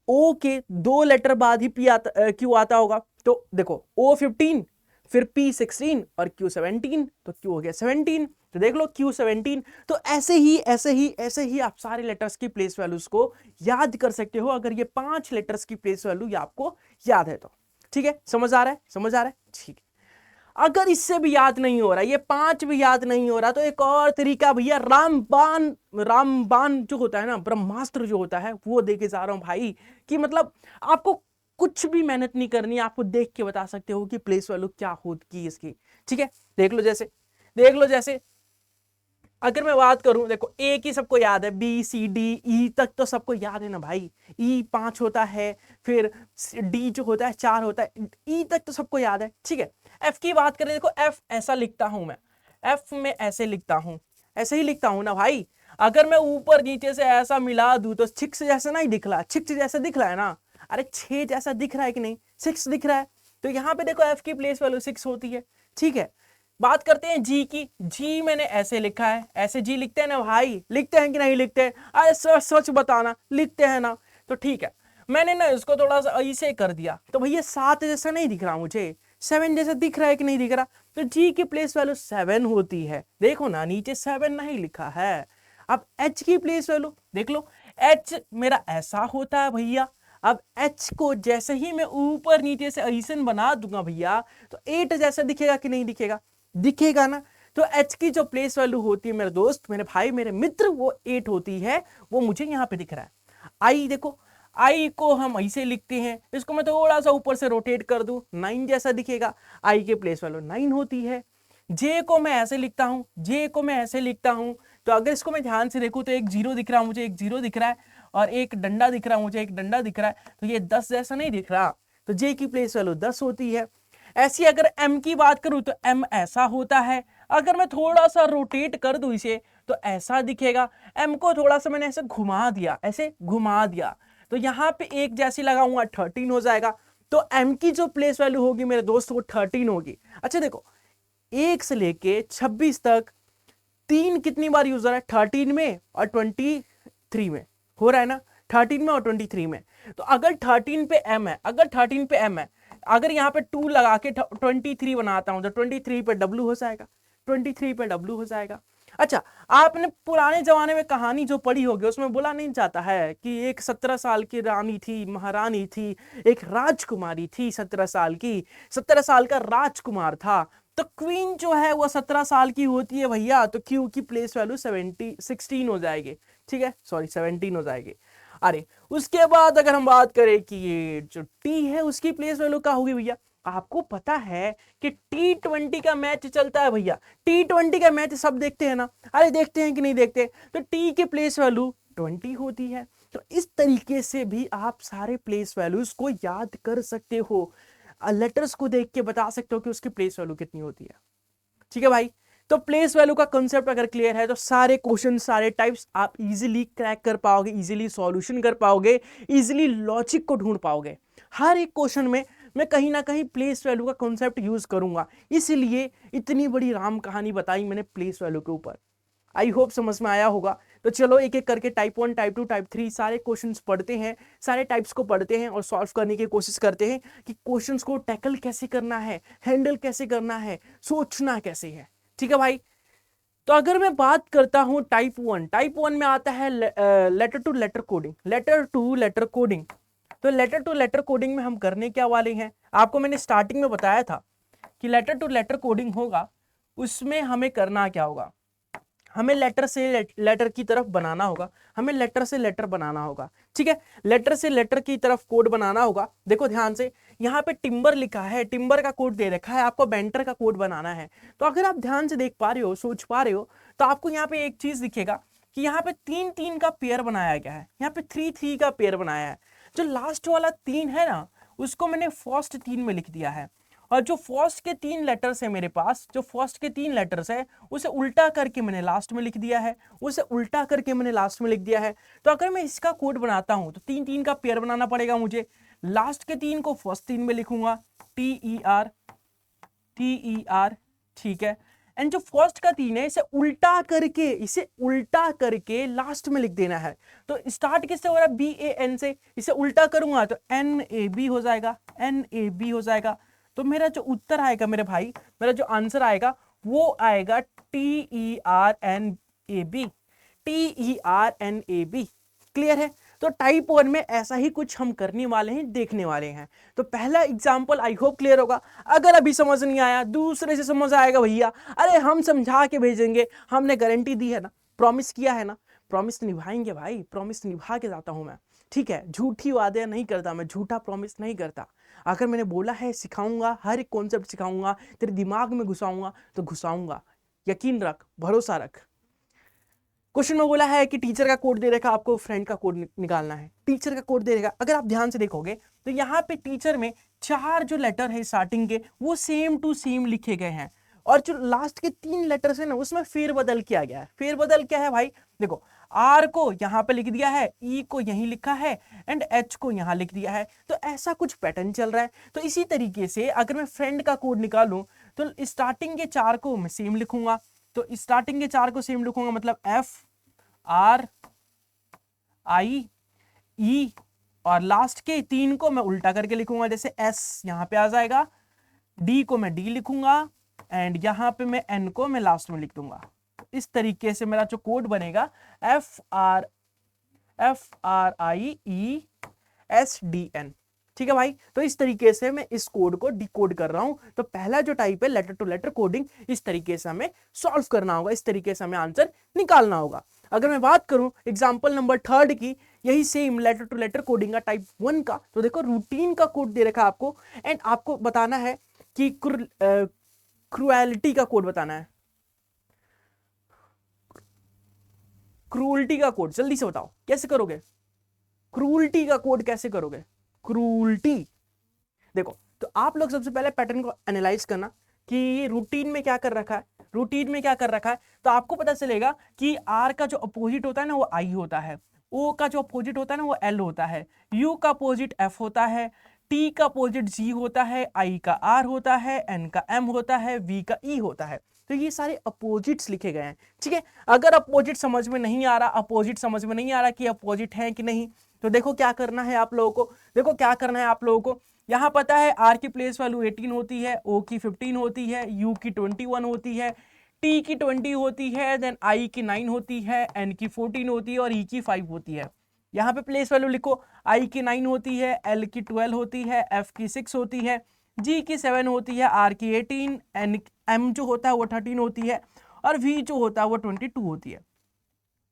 ओ के 2 लेटर बाद ही पी आता, क्यू आता होगा। तो देखो, ओ 15, फिर पी 16 और क्यू 17, तो क्यू हो गया 17। तो देख लो क्यू 17। तो ऐसे ही आप सारे लेटर्स की प्लेस वैल्यूज को याद कर सकते हो, अगर ये 5 लेटर्स की प्लेस वैल्यू आपको याद है तो। ठीक है, समझ आ रहा है? समझ आ रहा है? ठीक है। अगर इससे भी याद नहीं हो रहा, ये 5 भी याद नहीं हो रहा, तो एक और तरीका भैया, रामबाण जो होता है ना, ब्रह्मास्त्र जो होता है, वो देके जा रहा हूं भाई। कि मतलब आपको कुछ भी मेहनत नहीं करनी, आपको देख के बता सकते हो कि प्लेस वैल्यू क्या होती इसकी। ठीक है, देख लो जैसे अगर मैं बात करूं, देखो ए की सबको याद है, बी सी डी ई तक तो सबको याद है ना भाई। ई 5 होता है, फिर डी जो होता है 4 होता है, ई तक तो सबको याद है। ठीक है, एफ की बात करें, देखो एफ ऐसा लिखता हूं मैं, एफ में ऐसे लिखता हूं, ऐसे ही लिखता हूं ना भाई। अगर मैं ऊपर नीचे से ऐसा मिला दूं तो 6 जैसा नहीं दिख रहा, 6 जैसा दिख रहा है ना? अरे 6 जैसा दिख रहा है कि नहीं? 6 दिख रहा है। तो यहां पे देखो एफ की प्लेस वैल्यू 6 होती है। ठीक है, बात करते हैं जी की। जी मैंने ऐसे लिखा है, ऐसे जी लिखते हैं ना भाई, लिखते हैं कि नहीं लिखते हैं? अरे सच बताना, लिखते हैं ना? तो ठीक है, मैंने ना इसको थोड़ा सा ऐसे कर दिया, तो भैया 7 जैसा नहीं दिख रहा मुझे, 7 जैसा दिख रहा है कि नहीं दिख रहा? तो जी की प्लेस वैल्यू 7 होती है। देखो ना, नीचे 7 नहीं लिखा है। अब एच की प्लेस वैल्यू देख लो, एच मेरा ऐसा होता है भैया। अब एच को जैसे ही मैं ऊपर नीचे से ऐसे बना दूंगा भैया, तो 8 जैसा दिखेगा कि नहीं दिखेगा? दिखेगा ना। तो एच की जो प्लेस वैल्यू होती है मेरे दोस्त, मेरे भाई, मेरे मित्र, वो 8 होती है, वो मुझे यहां पे दिख रहा है। आई देखो, आई को हम ऐसे लिखते हैं, इसको मैं थोड़ा सा ऊपर से रोटेट कर दूं, 9 जैसा दिखेगा। आई की प्लेस वैल्यू 9 होती है। जे को मैं ऐसे लिखता हूं, जे को मैं ऐसे लिखता हूं, तो अगर इसको मैं ध्यान से देखूं तो एक 0 दिख रहा है मुझे, एक 0 दिख रहा है, और एक डंडा दिख रहा है मुझे, एक डंडा दिख रहा है, तो ये 10 जैसा नहीं दिख रहा। तो जे की प्लेस वैल्यू 10 होती है। ऐसी अगर एम की बात करूं तो एम ऐसा होता है। अगर मैं थोड़ा सा रोटेट कर दूं इसे, तो ऐसा दिखेगा। एम को थोड़ा सा मैंने ऐसे घुमा दिया, ऐसे घुमा दिया, तो यहां पे एक जैसी लगाऊंगा, 13 हो जाएगा। तो एम की जो प्लेस वैल्यू होगी मेरे दोस्त, वो 13 होगी। अच्छा देखो, 1 से लेके 26 तक 3 कितनी बार यूज हो रहा है? 13 में और 23 में हो रहा है ना, 13 में और 23 में। तो अगर 13 पे एम है, अगर 13 पे एम है, अगर यहाँ पे 2 लगा के 23 बनाता हूं, तो 23 पे डब्ल्यू हो जाएगा, 23 पे डब्ल्यू हो जाएगा। अच्छा, आपने पुराने जमाने में कहानी जो पढ़ी होगी, उसमें बोला नहीं जाता है कि एक 17 साल की रानी थी, महारानी थी, एक राजकुमारी थी 17 साल की, 17 साल का राजकुमार था। तो क्वीन जो है वो 17 साल की होती है भैया, तो क्यू की प्लेस वैल्यू 16 हो जाएगी। ठीक है, सॉरी 17 हो जाएगी। अरे उसके बाद अगर हम बात करें कि ये जो टी है, उसकी प्लेस वैल्यू क्या होगी भैया? आपको पता है कि T20 का मैच चलता है भैया, T20 का मैच सब देखते हैं ना? अरे देखते हैं कि नहीं देखते? तो टी की प्लेस वैल्यू 20 होती है। तो इस तरीके से भी आप सारे प्लेस वैल्यूज को याद कर सकते हो, लेटर्स को देख के बता सकते हो कि उसकी प्लेस वैल्यू कितनी होती है। ठीक है भाई, तो प्लेस वैल्यू का कंसेप्ट अगर क्लियर है, तो सारे क्वेश्चन, सारे टाइप्स आप इजीली क्रैक कर पाओगे, इजीली सॉल्यूशन कर पाओगे, इजीली लॉजिक को ढूंढ पाओगे। हर एक क्वेश्चन में मैं कहीं ना कहीं प्लेस वैल्यू का कॉन्सेप्ट यूज करूंगा, इसलिए इतनी बड़ी राम कहानी बताई मैंने प्लेस वैल्यू के ऊपर। आई होप समझ में आया होगा। तो चलो एक एक करके टाइप 1, टाइप 2, टाइप 3 सारे क्वेश्चंस पढ़ते हैं, सारे टाइप्स को पढ़ते हैं और सॉल्व करने की कोशिश करते हैं कि क्वेश्चंस को टैकल कैसे करना है, हैंडल कैसे करना है, सोचना कैसे है। ठीक है भाई। तो अगर मैं बात करता हूं टाइप 1, टाइप 1 में आता है letter to letter coding, letter to letter coding. तो लेटर टू लेटर कोडिंग में हम करने क्या वाले हैं, आपको मैंने स्टार्टिंग में बताया था कि लेटर टू लेटर कोडिंग होगा, उसमें हमें करना क्या होगा, हमें लेटर से लेटर की तरफ बनाना होगा, हमें लेटर से लेटर बनाना होगा। ठीक है, लेटर से लेटर की तरफ कोड बनाना होगा। देखो ध्यान से, यहाँ पे टिम्बर लिखा है, टिम्बर का कोड दे रखा है, आपको बेंटर का कोड बनाना है। तो अगर आप ध्यान से देख पा रहे हो, सोच पा रहे हो, तो आपको यहाँ पे एक चीज दिखेगा कि यहाँ पे 3-3 का पेयर बनाया गया है, यहाँ पे 3-3 का पेयर बनाया है। जो लास्ट वाला 3 है ना, उसको मैंने फर्स्ट 3 में लिख दिया है, और जो फर्स्ट के 3 लेटर्स है मेरे पास, जो फर्स्ट के 3 लेटर्स है उसे उल्टा करके मैंने लास्ट में लिख दिया है, उसे उल्टा करके मैंने लास्ट में लिख दिया है। तो अगर मैं इसका कोड बनाता हूं तो 3-3 का पेयर बनाना पड़ेगा मुझे। लास्ट के 3 को फर्स्ट 3 में लिखूंगा, TER, ठीक है। एंड जो फर्स्ट का 3 है इसे उल्टा करके लास्ट में लिख देना है। तो स्टार्ट किससे हो रहा है, BAN से, इसे उल्टा करूंगा तो NAB हो जाएगा, NAB हो जाएगा। तो मेरा जो उत्तर आएगा मेरे भाई, मेरा जो आंसर आएगा वो आएगा TERNAB, TERNAB। क्लियर है। तो टाइप 1 में ऐसा ही कुछ हम करने वाले हैं, देखने वाले हैं। तो पहला एग्जांपल आई होप क्लियर होगा। अगर अभी समझ नहीं आया, दूसरे से समझ आएगा भैया, अरे हम समझा के भेजेंगे, हमने गारंटी दी है ना, प्रॉमिस किया है ना, प्रॉमिस निभाएंगे भाई, प्रॉमिस निभा के जाता हूं मैं। ठीक है, झूठी वादे नहीं करता मैं, झूठा प्रॉमिस नहीं करता। अगर मैंने बोला है सिखाऊंगा, हर एक कॉन्सेप्ट सिखाऊंगा, तेरे दिमाग में घुसाऊंगा तो घुसाऊंगा, यकीन रख, भरोसा रख। क्वेश्चन में बोला है कि टीचर का कोड दे रखा, आपको फ्रेंड का कोड निकालना है। टीचर का कोड दे रखा, अगर आप ध्यान से देखोगे तो यहाँ पे टीचर में 4 जो लेटर है स्टार्टिंग के वो सेम टू सेम लिखे गए हैं, और जो लास्ट के 3 लेटर्स है ना उसमें फेरबदल किया गया है। फेरबदल क्या है भाई, देखो R को यहाँ पे लिख दिया है, E को यहीं लिखा है, एंड H को यहाँ लिख दिया है। तो ऐसा कुछ पैटर्न चल रहा है। तो इसी तरीके से अगर मैं फ्रेंड का कोड निकालूं तो स्टार्टिंग के 4 को मैं सेम लिखूंगा, तो स्टार्टिंग के 4 को सेम लिखूंगा, मतलब FRIE, और लास्ट के 3 को मैं उल्टा करके लिखूंगा, जैसे S यहां पे आ जाएगा, D को मैं D लिखूंगा, एंड यहां पे मैं N को मैं लास्ट में लिख दूंगा। इस तरीके से मेरा जो कोड बनेगा FRIESDN। ठीक है भाई। तो इस तरीके से मैं इस कोड को डिकोड कर रहा हूं। तो पहला जो टाइप है लेटर टू लेटर कोडिंग, इस तरीके से हमें सॉल्व करना होगा, इस तरीके से हमें आंसर निकालना होगा। अगर मैं बात करूं एग्जांपल नंबर 3 की, यही same letter to letter coding का टाइप 1 का, तो देखो रूटीन का कोड दे रखा है आपको, एंड आपको बताना है कि क्रुएलिटी का कोड बताना है। क्रूअल्टी का कोड जल्दी से बताओ कैसे करोगे, क्रूअल्टी का कोड कैसे करोगे, क्रूअल्टी। देखो, तो आप लोग सबसे पहले पैटर्न को एनालाइज करना कि रूटीन में क्या कर रखा है, रूटीन में क्या कर रखा है। तो आपको पता चलेगा कि R का जो अपोजिट होता है ना वो I होता है, O का जो अपोजिट होता है ना वो L होता है, U का अपोजिट F होता है, T का अपोजिट G होता है, I का R होता है, N का M होता है, V का E होता है। तो ये सारे अपोजिट्स लिखे गए हैं। ठीक है, अगर अपोजिट समझ में नहीं आ रहा, अपोजिट समझ में नहीं आ रहा कि अपोजिट है कि नहीं, तो देखो क्या करना है आप लोगों को, देखो क्या करना है आप लोगों को। यहां पता है R की प्लेस वैल्यू 18 होती है, O की 15 होती है, U की 21 होती है, T की 20 होती है, देन I की 9 होती है, N की 14 होती है और E की 5 होती है। यहाँ पे प्लेस वैल्यू लिखो, I की 9 होती है, L की 12 होती है, F की 6 होती है, G की 7 होती है, R की 18, M जो होता है वो 13 होती है, और V जो होता है वो 22 होती है।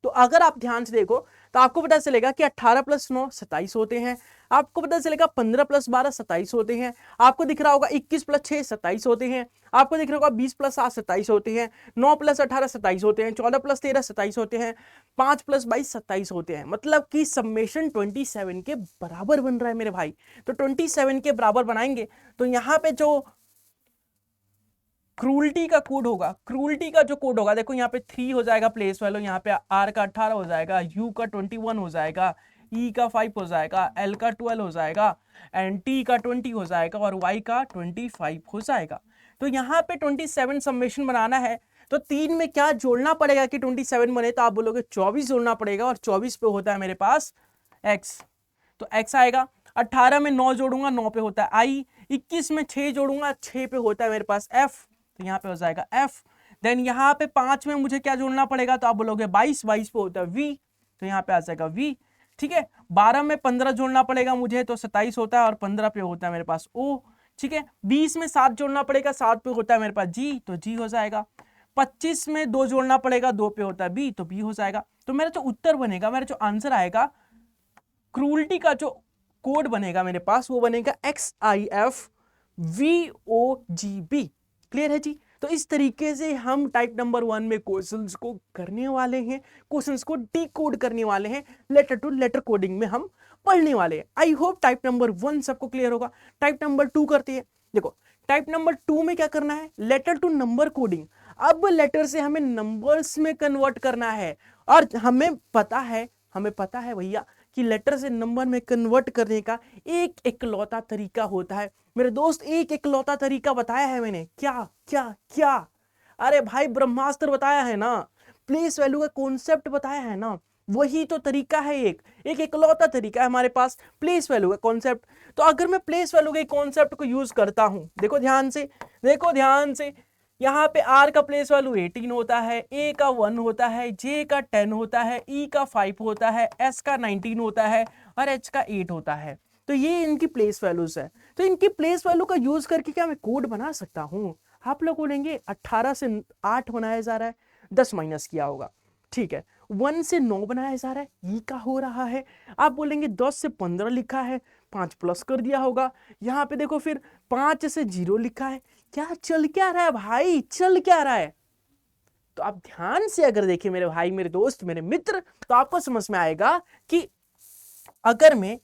तो अगर आप ध्यान से देखो तो आपको पता चलेगा कि 18 + 9 27 होते हैं, आपको पता चलेगा 15 + 12 27 होते हैं, आपको दिख रहा होगा 21 + 6 27 होते हैं, आपको दिख रहा होगा 20 + 7 27 होते हैं, 9 + 18 27 होते हैं, 14 + 13 27 होते हैं, 5 + 22 27 होते हैं। मतलब कि समेशन 27 के बराबर बन रहा है मेरे भाई। तो 27 के बराबर बनाएंगे तो यहाँ पे जो क्रूअल्टी का कोड होगा, क्रूअल्टी का जो कोड होगा, देखो यहाँ पे 3 हो जाएगा प्लेस वैल्यू, यहाँ पे R का 18 हो जाएगा, U का 21 हो जाएगा, E का 5 हो जाएगा, L का 12 हो जाएगा, एंड T का 20 हो जाएगा, और Y का 25 हो जाएगा। तो यहाँ पे 27 समेशन बनाना है तो 3 में क्या जोड़ना पड़ेगा कि 27 बने, तो आप बोलोगे 24 जोड़ना पड़ेगा, और 24 पे होता है मेरे पास x, तो x आएगा। 18 में 9 जोड़ूंगा, 9 पे होता है i। 21 में 6 जोड़ूंगा, 6 पे होता है मेरे पास f, तो यहाँ पे हो जाएगा f। देन यहाँ पे 5 में मुझे क्या जोड़ना पड़ेगा, तो आप बोलोगे 22, 22 पे होता है v, तो यहाँ पे आ जाएगा v। ठीक है, 12 में 15 जोड़ना पड़ेगा मुझे, तो 27 होता है, और 15 पे होता है मेरे पास o। ठीक है, 20 में 7 जोड़ना पड़ेगा, 7 पे होता है मेरे पास g, तो g हो जाएगा। 25 में 2 जोड़ना पड़ेगा, 2 पे होता है b, तो b हो जाएगा। तो मेरा जो उत्तर बनेगा, मेरा जो आंसर आएगा, क्रूरल्टी का जो कोड बनेगा मेरे पास, वो बनेगा XIFVOGB। क्लियर है जी? तो इस तरीके से हम टाइप नंबर 1 में क्वेश्चंस को करने वाले हैं, क्वेश्चंस को डिकोड करने वाले हैं, लेटर टू लेटर कोडिंग में हम पढ़ने वाले हैं। आई होप टाइप नंबर 1 सबको क्लियर होगा। टाइप नंबर 2 करते हैं। देखो, टाइप नंबर 2 में क्या करना है, लेटर टू नंबर कोडिंग। अब लेटर से हमें नंबर्स में कन्वर्ट करना है, और हमें पता है भैया कि लेटर से नंबर में कन्वर्ट करने का एक इकलौता तरीका होता है। मेरे दोस्त, एक इकलौता तरीका बताया है मैंने। क्या क्या क्या? अरे भाई, ब्रह्मास्त्र बताया है ना, प्लेस वैल्यू का कॉन्सेप्ट बताया है ना, वही तो तरीका है। एक इकलौता तरीका है हमारे पास, प्लेस वैल्यू का कॉन्सेप्ट। तो अगर मैं प्लेस वैल्यू के कॉन्सेप्ट को यूज करता हूं, देखो ध्यान से, यहाँ पे R का प्लेस वैल्यू 18 होता है, A का 1 होता है, J का 10 होता है, E का 5 होता है, S का 19 होता है, और H का 8 होता है। तो ये इनकी प्लेस वैल्यूज है। तो इनकी प्लेस वैल्यू का यूज करके क्या मैं कोड बना सकता हूँ? आप लोग बोलेंगे 18 से 8 बनाया जा रहा है, 10 माइनस किया होगा। ठीक है, 1 से 9 बनाया जा रहा है, ई का हो रहा है। आप बोलेंगे 10 से 15 लिखा है, 5 प्लस कर दिया होगा। यहाँ पे देखो, फिर 5 से 0 लिखा है। क्या चल क्या रहा है भाई, चल क्या रहा है? तो आप ध्यान से अगर देखिए मेरे भाई, मेरे दोस्त, मेरे मित्र, तो आपको समझ में आएगा कि अगर मैं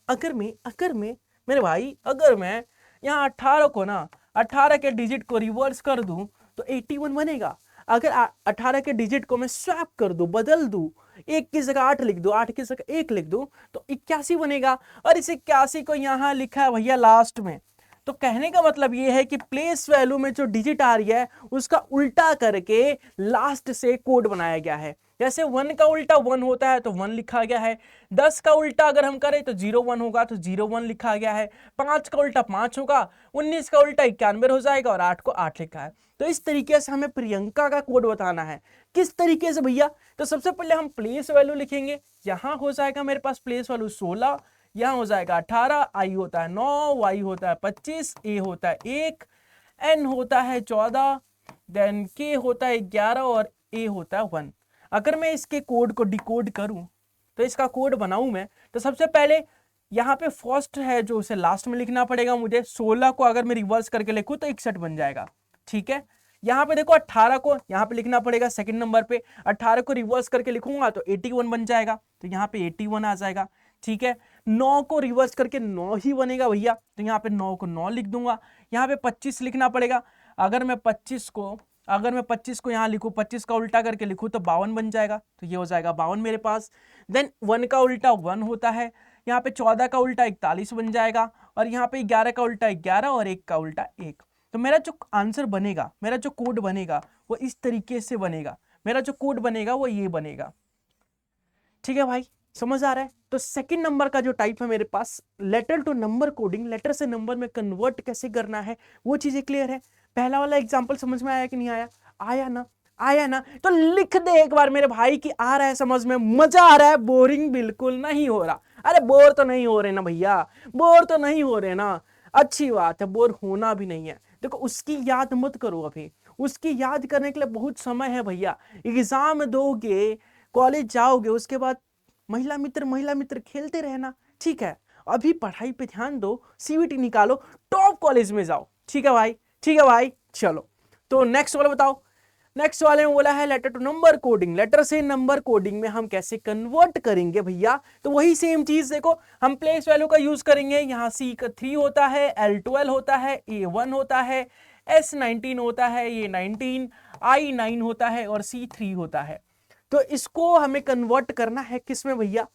मेरे भाई, अगर मैं यहाँ 18 को ना, 18 के डिजिट को रिवर्स कर दूं तो 81 बनेगा। अगर 18 के डिजिट को मैं स्वैप कर दूं, बदल दूं, 1 की जगह 8 लिख दूं, 8 की जगह 1 लिख दूं, तो 81 बनेगा। और इस 81 को यहाँ लिखा है भैया लास्ट में। तो कहने का मतलब ये है कि प्लेस वैल्यू में जो डिजिट आ रही है उसका उल्टा करके लास्ट से कोड बनाया गया है। जैसे 1 का उल्टा 1 होता है तो 1 लिखा गया है, 10 का उल्टा अगर हम करें तो 01 होगा तो 01 लिखा गया है, 5 का उल्टा 5 होगा, 19 का उल्टा 91 हो जाएगा, और 8 को 8 लिखा है। तो इस तरीके से हमें प्रियंका का कोड बताना है। किस तरीके से भैया? तो सबसे पहले हम प्लेस वैल्यू लिखेंगे। यहां हो जाएगा मेरे पास प्लेस वैल्यू 16, यहाँ हो जाएगा 18, आई होता है 9, वाई होता है 25, ए होता है 1, एन होता है 14, देन के होता है 11, और ए होता है 1। अगर मैं इसके कोड को डिकोड करूं, तो इसका कोड बनाऊं मैं, तो सबसे पहले यहाँ पे फर्स्ट है जो उसे लास्ट में लिखना पड़ेगा मुझे। 16 को अगर मैं रिवर्स करके लिखूं तो 61 बन जाएगा। ठीक है, यहाँ पे देखो 18 को यहाँ पे लिखना पड़ेगा सेकंड नंबर पे, 18 को रिवर्स करके लिखूंगा तो 81 बन जाएगा, तो यहाँ पे 81 आ जाएगा। ठीक है, 9 को रिवर्स करके 9 ही बनेगा भैया, तो यहाँ पे 9 को 9 लिख दूंगा। यहाँ पे 25 लिखना पड़ेगा। अगर मैं 25 को यहाँ लिखूं, 25 का उल्टा करके लिखूं तो 52 बन जाएगा, तो ये हो जाएगा 52 मेरे पास। देन 1 का उल्टा 1 होता है, यहाँ पे 14 का उल्टा 41 बन जाएगा, और यहाँ पे 11 का उल्टा 11, और 1 का उल्टा 1। तो मेरा जो आंसर बनेगा, मेरा जो कोड बनेगा वो इस तरीके से बनेगा। मेरा जो कोड बनेगा वो ये बनेगा। ठीक है भाई, समझ आ रहा है? तो सेकंड नंबर का जो टाइप है मेरे पास, letter to number coding, letter से नंबर में कन्वर्ट कैसे करना है वो चीजें क्लियर है। पहला वाला एग्जांपल समझ में आया कि नहीं आया? आया ना? तो लिख दे एक बार मेरे भाई कि आ रहा है समझ में, मजा आ रहा है, बोरिंग बिल्कुल नहीं हो रहा। अरे बोर तो नहीं हो रहे ना भैया, बोर तो नहीं हो रहे ना, अच्छी बात है, बोर होना भी नहीं है। देखो, उसकी याद मत करो अभी, उसकी याद करने के लिए बहुत समय है भैया। एग्जाम दोगे, कॉलेज जाओगे, उसके बाद महिला मित्र खेलते रहना। ठीक है, अभी पढ़ाई पे ध्यान दो, सीवीटी निकालो, टॉप कॉलेज में जाओ। ठीक है भाई, चलो। तो नेक्स्ट वाला बताओ। नेक्स्ट वाले में बोला है letter to number coding. Letter से नंबर कोडिंग में हम कैसे कन्वर्ट करेंगे भैया? तो वही सेम चीज, देखो हम प्लेस वैल्यू का यूज करेंगे। यहाँ C का 3 होता है, L12 होता है, A1 होता है, S19 होता है, ये 19, I9 होता है, और C3 होता है। तो इसको हमें कन्वर्ट करना है किस में भैया?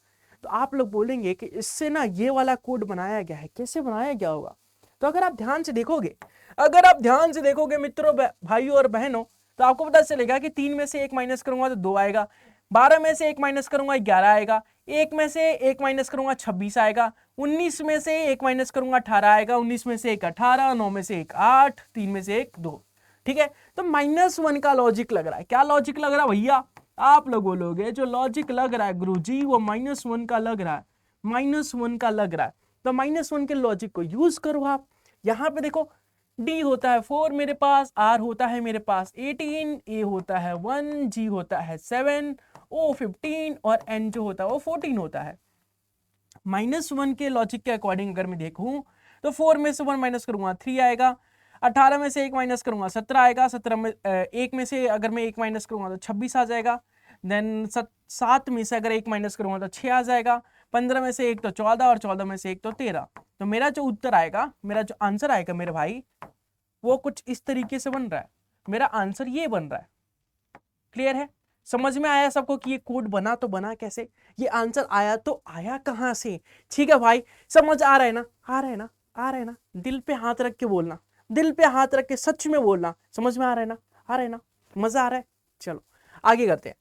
तो आप लोग बोलेंगे कि इससे ना ये वाला कोड बनाया गया है, कैसे बनाया गया होगा? तो अगर आप ध्यान से देखोगे मित्रों, भाइयों और बहनों, तो आपको पता चलेगा कि 3 में से 1 माइनस करूंगा तो 2 आएगा, 12 में से 1 माइनस करूंगा 11 आएगा, 1 में से 1 माइनस करूंगा 26 आएगा, 19 में से 1 माइनस करूंगा 18 आएगा, 19 में से 1 18, 9 में से 1 8, 3 में से 1 2। ठीक है, तो -1 का लॉजिक लग रहा है। क्या लॉजिक लग रहा है भैया? आप लोग बोलोगे जो लॉजिक लग रहा है गुरुजी वो -1 का लग रहा है, -1 का लग रहा है। तो -1 के लॉजिक को यूज करो आप। यहां पे देखो D होता है 4 मेरे पास, R होता है मेरे पास 18, A होता है 1, G होता है 7, O 15 और N जो होता है वो 14 होता है। -1 के लॉजिक के अकॉर्डिंग अगर मैं देखूं तो 4 में से 1 माइनस करूंगा 3 आएगा, 18 में से 1 माइनस करूंगा 17 आएगा, 17 में 1 में से अगर मैं 1 माइनस करूंगा तो 26 आ जाएगा, देन 7 में से अगर 1 माइनस करूंगा तो 6 आ जाएगा, 15 में से 1 तो 14 और 14 में से 1 तो 13। तो मेरा जो उत्तर आएगा, मेरा जो आंसर आएगा मेरे भाई वो कुछ इस तरीके से बन रहा है। मेरा आंसर ये बन रहा है। क्लियर है? समझ में आया सबको कि ये कोड बना तो बना कैसे, ये आंसर आया तो आया कहां से? ठीक है भाई, समझ आ रहा है ना? आ रहा है ना? आ रहा है ना? दिल पे हाथ रख के बोलना, दिल पे हाथ रख के सच में बोलना। समझ में आ रहा है ना? आ रहा है ना? मजा आ रहा है? चलो आगे करते हैं।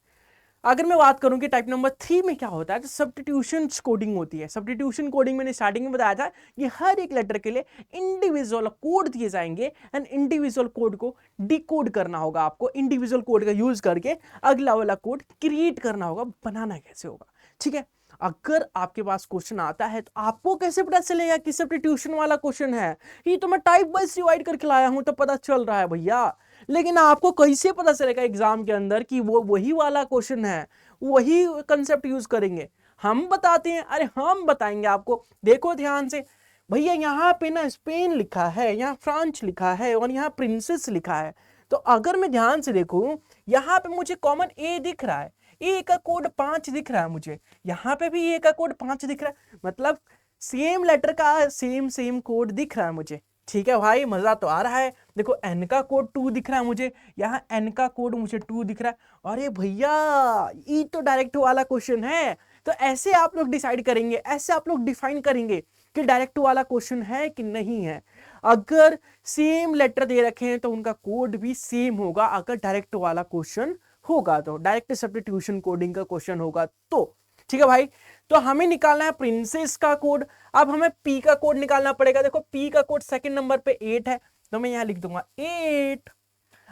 अगर मैं बात करूं कि टाइप नंबर 3 में क्या होता है तो सब्स्टिट्यूशन कोडिंग होती है। सब्स्टिट्यूशन कोडिंग मैंने स्टार्टिंग में बताया था कि हर एक लेटर के लिए इंडिविजुअल कोड दिए जाएंगे एंड इंडिविजुअल कोड को डिकोड करना होगा। आपको इंडिविजुअल कोड का यूज करके अगला वाला कोड क्रिएट करना होगा। बनाना कैसे होगा? ठीक है, अगर आपके पास क्वेश्चन आता है तो आपको कैसे पता चलेगा कि सब्स्टिट्यूशन वाला क्वेश्चन है? ये तो मैं टाइप वाइज डिवाइड करके लाया हूं तो पता चल रहा है भैया, लेकिन आपको कैसे पता चलेगा एग्जाम के अंदर कि वो वही वाला क्वेश्चन है? वही कंसेप्ट यूज करेंगे? हम बताते हैं, अरे हम बताएंगे आपको। देखो ध्यान से भैया, यहाँ पे ना स्पेन लिखा है, यहाँ फ्रांस लिखा है और यहाँ प्रिंसेस लिखा है। तो अगर मैं ध्यान से देखूं, यहाँ पे मुझे कॉमन ए दिख रहा है, ए का कोड 5 दिख रहा है मुझे, यहाँ पे भी ए का कोड 5 दिख रहा है, मतलब सेम लेटर का सेम कोड दिख रहा है मुझे। ठीक है भाई, मजा तो आ रहा है। देखो एन का कोड 2 दिख रहा है मुझे, यहाँ एन का कोड मुझे 2 दिख रहा है। अरे भैया, ई तो डायरेक्ट वाला क्वेश्चन है। तो ऐसे आप लोग डिसाइड करेंगे, ऐसे आप लोग डिफाइन करेंगे कि डायरेक्ट वाला क्वेश्चन है कि नहीं है। अगर सेम लेटर दे रखे हैं तो उनका कोड भी सेम होगा। अगर डायरेक्ट वाला क्वेश्चन होगा तो, डायरेक्ट सब्स्टिट्यूशन कोडिंग का क्वेश्चन होगा तो। ठीक है भाई, तो हमें निकालना है प्रिंसेस का कोड। अब हमें पी का कोड निकालना पड़ेगा। देखो पी का कोड सेकंड नंबर पे 8 है, तो मैं यहां लिख दूंगा 8।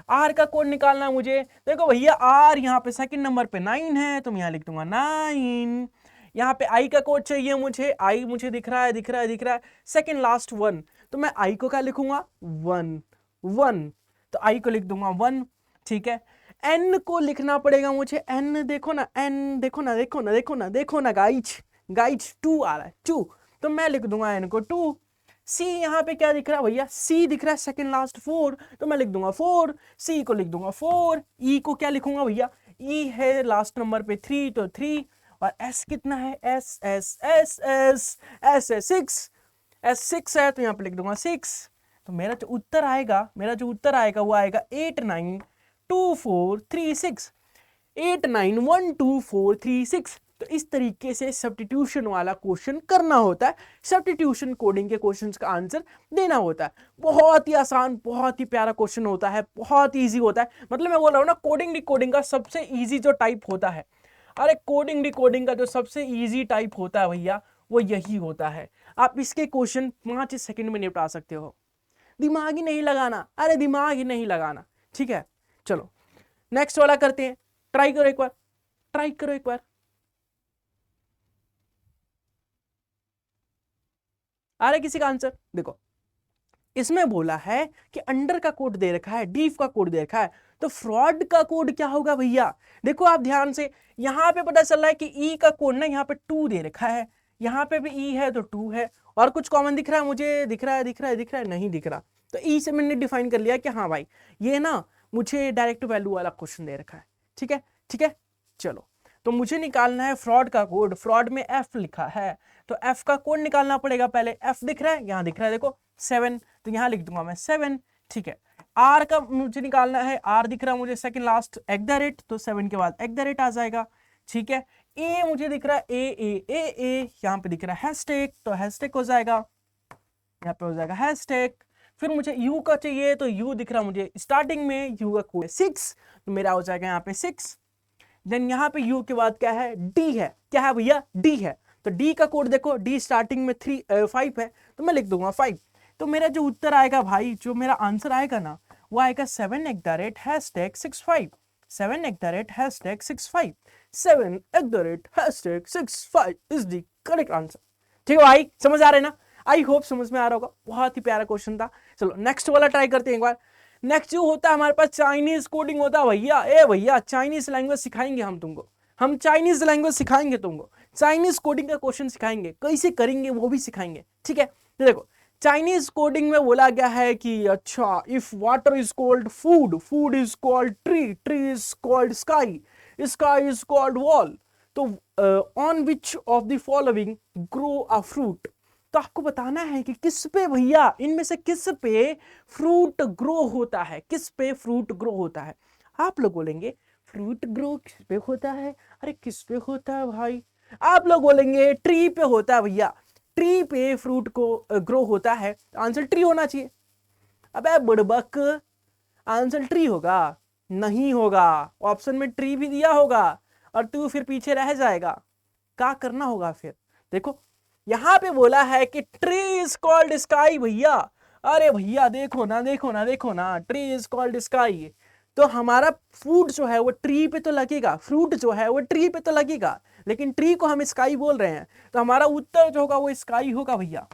आर का कोड निकालना है मुझे। देखो भैया आर यहाँ पे सेकंड नंबर पे 9 है, तो मैं यहां लिख दूंगा 9। यहाँ पे आई का कोड चाहिए मुझे, आई मुझे दिख रहा है सेकंड लास्ट 1, तो मैं आई को क्या लिखूंगा? 1। तो आई को लिख दूंगा 1। ठीक है, एन को लिखना पड़ेगा मुझे। एन देखो ना, एन देखो ना गाइज 2 आ रहा है 2, तो मैं लिख दूंगा एन को 2। सी यहाँ पे क्या दिख रहा है भैया? सी दिख रहा है सेकंड लास्ट 4, तो मैं लिख दूंगा 4। सी को लिख दूंगा 4। ई को क्या लिखूंगा भैया? ई है लास्ट नंबर पे 3, तो 3। और एस कितना है? S S S S S है 6, एस 6 है, तो यहाँ पे लिख दूंगा 6। तो मेरा जो उत्तर आएगा वो आएगा 892436, 891246। तो इस तरीके से सब्स्टिट्यूशन वाला क्वेश्चन करना होता है, सब्स्टिट्यूशन कोडिंग के क्वेश्चंस का आंसर देना होता है। बहुत ही आसान, बहुत ही प्यारा क्वेश्चन होता है, बहुत इजी होता है। मतलब मैं बोल रहा हूँ ना, कोडिंग डिकोडिंग का सबसे इजी जो टाइप होता है, अरे कोडिंग डिकोडिंग का जो सबसे इजी टाइप होता है भैया, वो यही होता है। आप इसके क्वेश्चन 5 सेकंड में निपटा सकते हो। दिमाग ही नहीं लगाना, अरे दिमाग ही नहीं लगाना। ठीक है, चलो नेक्स्ट वाला करते हैं। ट्राई करो एक बार। आ रहा है किसी का आंसर? देखो इसमें बोला है कि अंडर का कोड दे रखा है, डीफ का कोड दे रखा है, तो फ्रॉड का कोड क्या होगा भैया? देखो आप ध्यान से, यहां पे पता चल रहा है कि ई का कोड ना यहाँ पे 2 दे रखा है, यहाँ पे भी ई है तो 2 है, और कुछ कॉमन दिख रहा है मुझे? दिख रहा है नहीं दिख रहा। तो ई से मैंने डिफाइन कर लिया कि हाँ भाई ये ना मुझे डायरेक्ट वैल्यू वाला क्वेश्चन दे रखा है। ठीक है, चलो तो मुझे निकालना है फ्रॉड का कोड। फ्रॉड में एफ लिखा है, तो एफ का कोड निकालना पड़ेगा पहले। एफ दिख रहा है, यहाँ दिख रहा है देखो 7, तो यहाँ लिख दूंगा मैं 7। ठीक है, आर का मुझे निकालना है, आर दिख रहा है मुझे सेकंड लास्ट @ तो 7 के बाद @ आ जाएगा। ठीक है, ए मुझे दिख रहा है ए यहाँ पे दिख रहा है हैशटैग, तो हैशटैग हो जाएगा, यहाँ पे हो जाएगा हैशटैग। फिर मुझे यू का चाहिए, तो यू दिख रहा मुझे स्टार्टिंग में, यू का कोड 6, तो मेरा हो जाएगा यहाँ पे 6। देन यहाँ पे यू के बाद क्या है, डी है, क्या है भैया, डी है। तो डी का कोड देखो, डी स्टार्टिंग में 5 है, तो मैं लिख दूंगा 5। तो मेरा जो उत्तर आएगा भाई, जो मेरा आंसर आएगा ना, वो आएगा 7@#65। 7@#65। 7@#65 इज द करेक्ट आंसर। ठीक है भाई, समझ आ रहे ना? आई होप समझ में आ रहा होगा। बहुत ही प्यारा क्वेश्चन था। चलो नेक्स्ट वाला ट्राई करते हैं एक बार। नेक्स्ट जो होता है हमारे पास चाइनीज कोडिंग होता है भैया। ए भैया, चाइनीज लैंग्वेज सिखाएंगे हम तुमको, हम चाइनीज लैंग्वेज सिखाएंगे तुमको, चाइनीज कोडिंग का क्वेश्चन सिखाएंगे, कैसे करेंगे वो भी सिखाएंगे। ठीक है, तो देखो चाइनीज कोडिंग में बोला गया है कि अच्छा, if water is called food, food is called tree, tree is called sky, sky is called wall, तो on which of the following grow a fruit. तो आपको बताना है कि किस पे भैया, इनमें से किस पे फ्रूट ग्रो होता है, किस पे फ्रूट ग्रो होता है। आप लोग बोलेंगे फ्रूट ग्रो किस पे होता है, अरे किस पे होता है भाई। आप लोग बोलेंगे ट्री पे होता है भैया, ट्री पे फ्रूट को ग्रो होता है, आंसर ट्री होना चाहिए। अबे बुड़बक, आंसर ट्री होगा? नहीं होगा, ऑप्शन में ट्री भी दिया होगा और तू फिर पीछे रह जाएगा। क्या करना होगा फिर? देखो यहां पे बोला है कि ट्री इज कॉल्ड स्काई भैया। अरे भैया देखो ना, देखो ना, देखो ना, ट्री इज कॉल्ड स्काई। तो हमारा फ्रूट जो है वो ट्री पे तो लगेगा, फ्रूट जो है वो ट्री पे तो लगेगा, लेकिन ट्री को हम स्काई बोल रहे हैं, तो हमारा उत्तर जो होगा वो स्काई होगा भैया।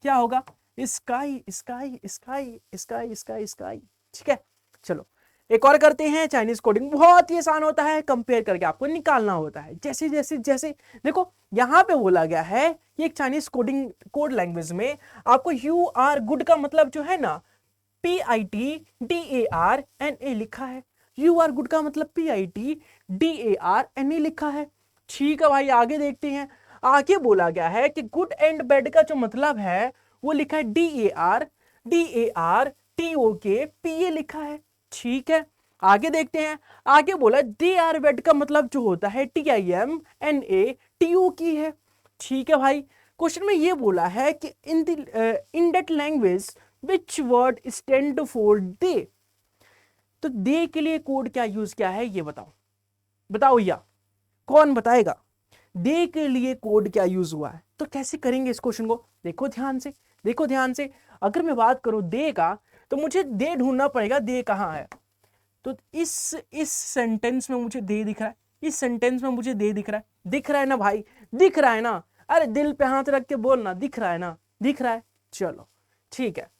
क्या होगा? Sky, sky, sky, sky, sky, sky. ठीक है, चलो एक और करते हैं। चाइनीज कोडिंग बहुत ही आसान होता है, कंपेयर करके आपको निकालना होता है। जैसे जैसे जैसे देखो यहां पे बोला गया है कि एक चाइनीज कोड लैंग्वेज में आपको यू आर गुड का मतलब जो है ना, PITDARNA लिखा है। यू आर गुड का मतलब PITDARNA लिखा है। ठीक है भाई, आगे देखते हैं। आगे बोला गया है कि गुड एंड बैड का जो मतलब है वो लिखा है DARTOKPA लिखा है। ठीक है, आगे देखते हैं। आगे बोला दे आर बैड का मतलब जो होता है TIMNATO की है। ठीक है भाई, क्वेश्चन में ये बोला है कि in that language which word stand for they. तो दे के लिए कोड क्या यूज किया है, ये बताओ, बताओ भैया, कौन बताएगा? दे के लिए कोड क्या यूज हुआ है? तो कैसे करेंगे इस क्वेश्चन को? देखो ध्यान से, देखो ध्यान से। अगर मैं बात करूं दे का, तो मुझे दे ढूंढना पड़ेगा, दे कहां है। तो इस सेंटेंस में मुझे दे दिख रहा है, इस सेंटेंस में मुझे दे दिख रहा है, दिख रहा है ना भाई, दिख रहा है ना? अरे दिल पे हाथ रख के बोलना, दिख रहा है ना, दिख रहा है। चलो ठीक है,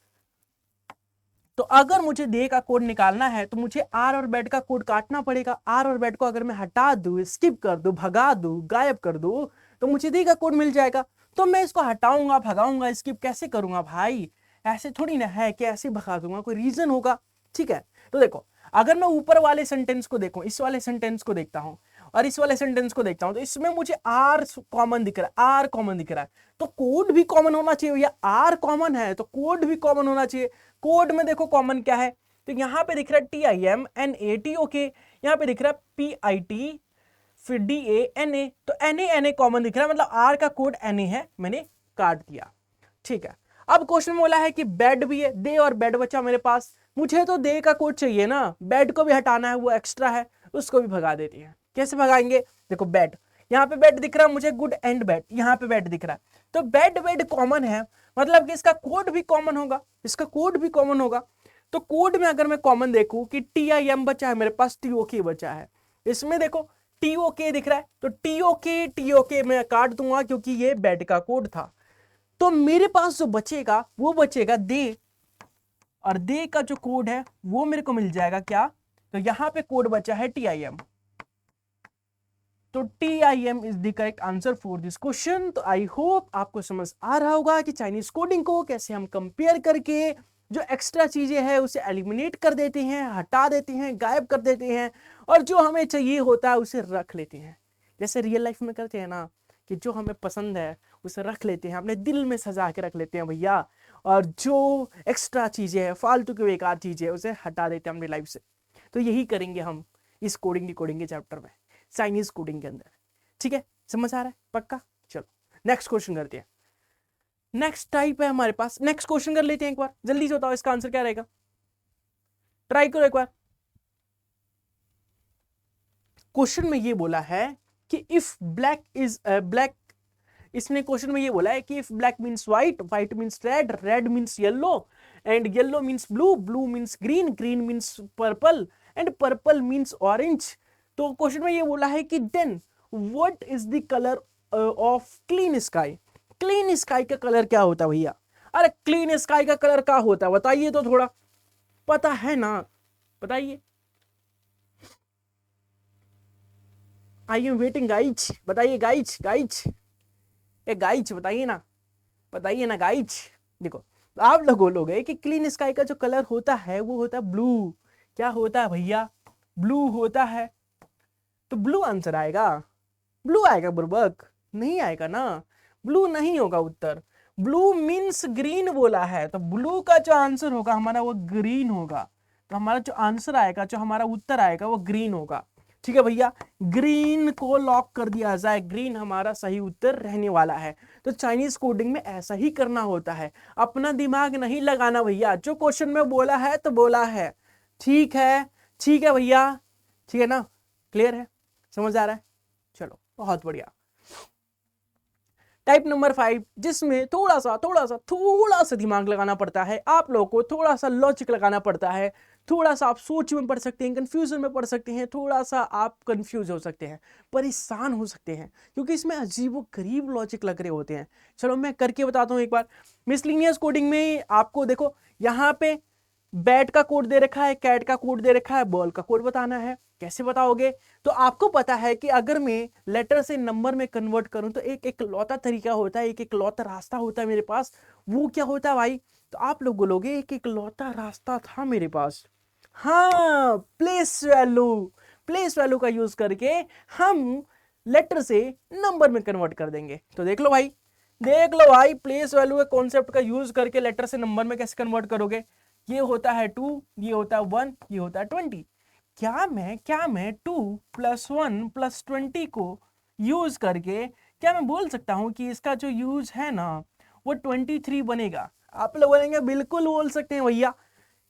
तो अगर मुझे दे का कोड निकालना है तो मुझे आर और बेड का कोड काटना पड़ेगा। आर और बेड को अगर मैं हटा दूं, स्किप कर दूं, भगा दूं, गायब कर दूं, तो मुझे दे का कोड मिल जाएगा। तो मैं इसको हटाऊंगा, भगाऊंगा, स्किप कैसे करूंगा भाई? ऐसे थोड़ी ना है कि ऐसे भगा दूंगा, कोई रीजन होगा। ठीक है, तो देखो अगर मैं ऊपर वाले सेंटेंस को देखूं, इस वाले सेंटेंस को देखता हूं और इस वाले सेंटेंस को देखता हूं, तो इसमें मुझे आर कॉमन दिख रहा है, आर कॉमन दिख रहा है, तो कोड भी कॉमन होना चाहिए भैया। आर कॉमन है तो कोड भी कॉमन होना चाहिए। कोड में देखो कॉमन क्या है, तो यहां पे दिख रहा है TIMNATOK, यहां पे दिख रहा है PIT, फिर DANA, तो NA कॉमन दिख रहा है, मतलब आर का कोड NA है, मैंने काट दिया। ठीक है, अब क्वेश्चन में बोला है कि बेड भी है, दे और बेड बचा मेरे पास। मुझे तो दे का कोड चाहिए ना, बेड को भी हटाना है, वो एक्स्ट्रा है, उसको भी भगा देती है। कैसे भगाएंगे? देखो बेड, यहाँ पे बेड दिख रहा है मुझे, गुड एंड बैड, यहाँ पे बेड दिख रहा है, तो बेड बेड कॉमन है, मतलब कि इसका कोड भी कॉमन होगा, इसका कोड भी कॉमन होगा। तो कोड में अगर मैं कॉमन देखूं कि TIM बचा है मेरे पास, TOK बचा है, इसमें देखो TOK दिख रहा है, तो TOK मैं काट दूंगा क्योंकि ये बेड का कोड था। तो मेरे पास जो बचेगा वो बचेगा दे, और दे का जो कोड है वो मेरे को मिल जाएगा क्या? तो यहां पे कोड बचा है TIM, तो TIM is the correct answer for this question. तो आई होप आपको समझ आ रहा होगा कि चाइनीज कोडिंग को कैसे हम कंपेयर करके जो एक्स्ट्रा चीजें हैं उसे एलिमिनेट कर देते हैं, हटा देते हैं, गायब कर देते हैं, और जो हमें चाहिए होता है उसे रख लेते हैं। जैसे रियल लाइफ में करते हैं ना, कि जो हमें पसंद है उसे रख लेते हैं, अपने दिल में सजा के रख लेते हैं भैया, और जो एक्स्ट्रा चीजें हैं, फालतू की बेकार चीजें, उसे हटा देते हैं अपनी लाइफ से। तो यही करेंगे हम इस कोडिंग के चैप्टर में, चाइनीज कोडिंग के अंदर। ठीक है, समझ आ रहा है? पक्का? चलो नेक्स्ट क्वेश्चन करते हैं। नेक्स्ट टाइप है हमारे पास, नेक्स्ट क्वेश्चन कर लेते हैं एक बार, जल्दी से बताओ इसका आंसर क्या रहेगा, ट्राई करो एक बार। क्वेश्चन में ये बोला है कि इफ ब्लैक इज ब्लैक, इसने क्वेश्चन में ये बोला है कि if black means white, white means red, red means yellow, and yellow means blue, blue means green, green means purple, and purple means orange. तो क्वेश्चन में ये बोला है कि then what is the colour of clean sky. Clean sky का कलर क्या होता है भैया? अरे क्लीन स्काई का कलर क्या होता है बताइए तो, थोड़ा पता है ना, बताइए। आई एम वेटिंग गाइज, बताइए गाइज, गाइज ए गाइज बताइए ना, बताइए ना गाइज। देखो आप लोग बोलोगे कि क्लीन स्काई का जो कलर होता है वो होता है ब्लू। क्या होता है भैया? ब्लू होता है। तो ब्लू आंसर आएगा, ब्लू आएगा बुर्बक? नहीं आएगा ना, ब्लू नहीं होगा उत्तर। ब्लू मीन्स ग्रीन बोला है, तो ब्लू का जो आंसर होगा हमारा वो ग्रीन होगा। तो हमारा जो आंसर आएगा, जो हमारा उत्तर आएगा वो ग्रीन होगा। ठीक है भैया, ग्रीन को लॉक कर दिया जाए, ग्रीन हमारा सही उत्तर रहने वाला है। तो चाइनीज कोडिंग में ऐसा ही करना होता है, अपना दिमाग नहीं लगाना भैया, जो क्वेश्चन में बोला है तो बोला है। ठीक है, ठीक है भैया, ठीक है ना, क्लियर है, समझ आ रहा है? चलो बहुत बढ़िया। टाइप नंबर 5, जिसमें थोड़ा सा दिमाग लगाना पड़ता है, आप लोगों को थोड़ा सा लॉजिक लगाना पड़ता है, थोड़ा सा आप सोच में पड़ सकते हैं, कंफ्यूजन में पड़ सकते हैं, थोड़ा सा आप कंफ्यूज हो सकते हैं, परेशान हो सकते हैं, क्योंकि इसमें अजीबोगरीब लॉजिक लग रहे होते हैं। चलो मैं करके बताता हूँ एक बार। मिसलिनियस कोडिंग में आपको देखो यहाँ पे बैट का कोड दे रखा है, कैट का कोड दे रखा है, बॉल का कोड बताना है। कैसे बताओगे? तो आपको पता है कि अगर मैं लेटर से नंबर में कन्वर्ट करूं तो एक लौता तरीका होता है, एक लौता रास्ता होता है मेरे पास। वो क्या होता है भाई? तो आप लोग बोलोगे एक लौता रास्ता था मेरे पास। हाँ, प्लेस वैल्यू, प्लेस वैल्यू का यूज करके हम लेटर से नंबर में कन्वर्ट कर देंगे। तो देख लो भाई, देख लो भाई, प्लेस वैल्यू के कॉन्सेप्ट का यूज करके लेटर से नंबर में कैसे कन्वर्ट करोगे। ये होता है 2, ये होता है 1, ये होता है 20। क्या मैं 2 + 1 + 20 को यूज करके क्या मैं बोल सकता हूं कि इसका जो यूज है ना वो 23 बनेगा? आप लोग बोलेंगे बिल्कुल बोल सकते हैं भैया।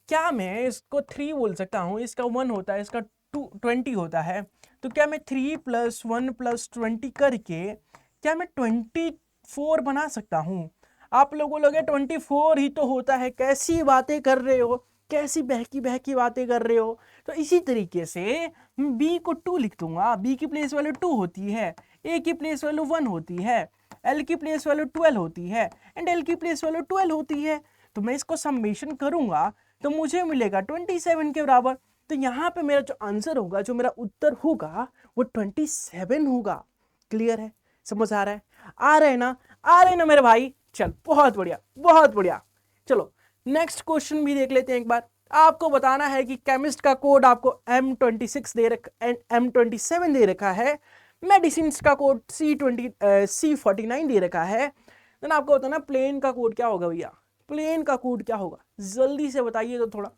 क्या मैं इसको 3 बोल सकता हूं? इसका 1 होता है, इसका 20 होता है। तो क्या मैं 3 + 1 + 20 करके क्या मैं 24 बना सकता हूं? आप लोगों लोग 24 ही तो होता है, कैसी बातें कर रहे हो, कैसी बहकी बहकी बातें कर रहे हो। तो इसी तरीके से बी को 2 लिख दूंगा, बी की प्लेस वैल्यू 2 होती है, ए की प्लेस वैल्यू 1 होती है, एल की प्लेस वैल्यू 12 होती है, एंड एल की प्लेस वैल्यू 12 होती है। तो मैं इसको समेशन करूंगा तो मुझे मिलेगा 27 के बराबर। तो यहाँ पे मेरा जो आंसर होगा, जो मेरा उत्तर होगा वो 27 होगा। क्लियर है? समझ आ रहा है? आ रहे हैं ना, आ रहे हैं ना मेरे भाई? चल बहुत बढ़िया, बहुत बढ़िया। चलो नेक्स्ट क्वेश्चन भी देख लेते हैं एक बार। आपको बताना है कि केमिस्ट का कोड आपको M26 दे रखा, M27 दे रखा है, मेडिसिन का कोड C49 दे रखा है। देन आपको बताना प्लेन का कोड क्या होगा भैया, प्लेन का कोड क्या होगा? जल्दी से बताइए, तो थोड़ा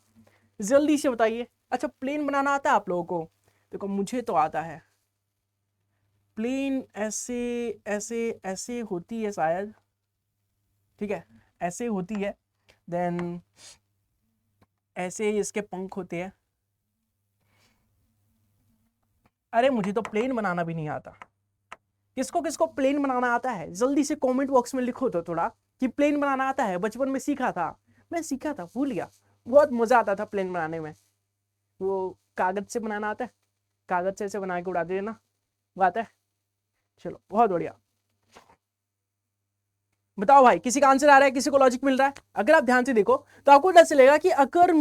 जल्दी से बताइए। अच्छा प्लेन बनाना आता है आप लोगों को? देखो मुझे तो आता है। प्लेन ऐसे ऐसे ऐसे होती है शायद, ठीक है, ऐसे होती है। देन ऐसे इसके पंख होते हैं। अरे मुझे तो प्लेन बनाना भी नहीं आता। किसको किसको प्लेन बनाना आता है जल्दी से कमेंट बॉक्स में लिखो तो थोड़ा, कि प्लेन बनाना आता है। बचपन में सीखा था, मैं सीखा था, भूल गया। बहुत मजा आता था प्लेन बनाने में। वो कागज से बनाना आता है, कागज से ऐसे बना के उड़ा देना, वो आता है। चलो बहुत बढ़िया। बताओ भाई, किसी का आंसर आ रहा है, किसी को लॉजिक मिल रहा है? अगर आप ध्यान से देखो तो आपको पता चलेगा कि अगर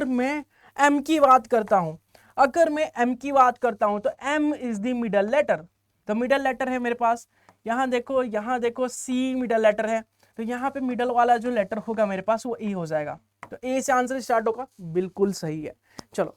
मैं एम की बात करता हूं, अगर मैं एम की बात करता हूं तो m is the middle letter. तो मिडल लेटर है मेरे पास, यहां देखो सी मिडल लेटर है। तो यहाँ पे मिडल वाला जो लेटर होगा मेरे पास वो ए हो जाएगा। तो ए से आंसर स्टार्ट होगा, बिल्कुल सही है। चलो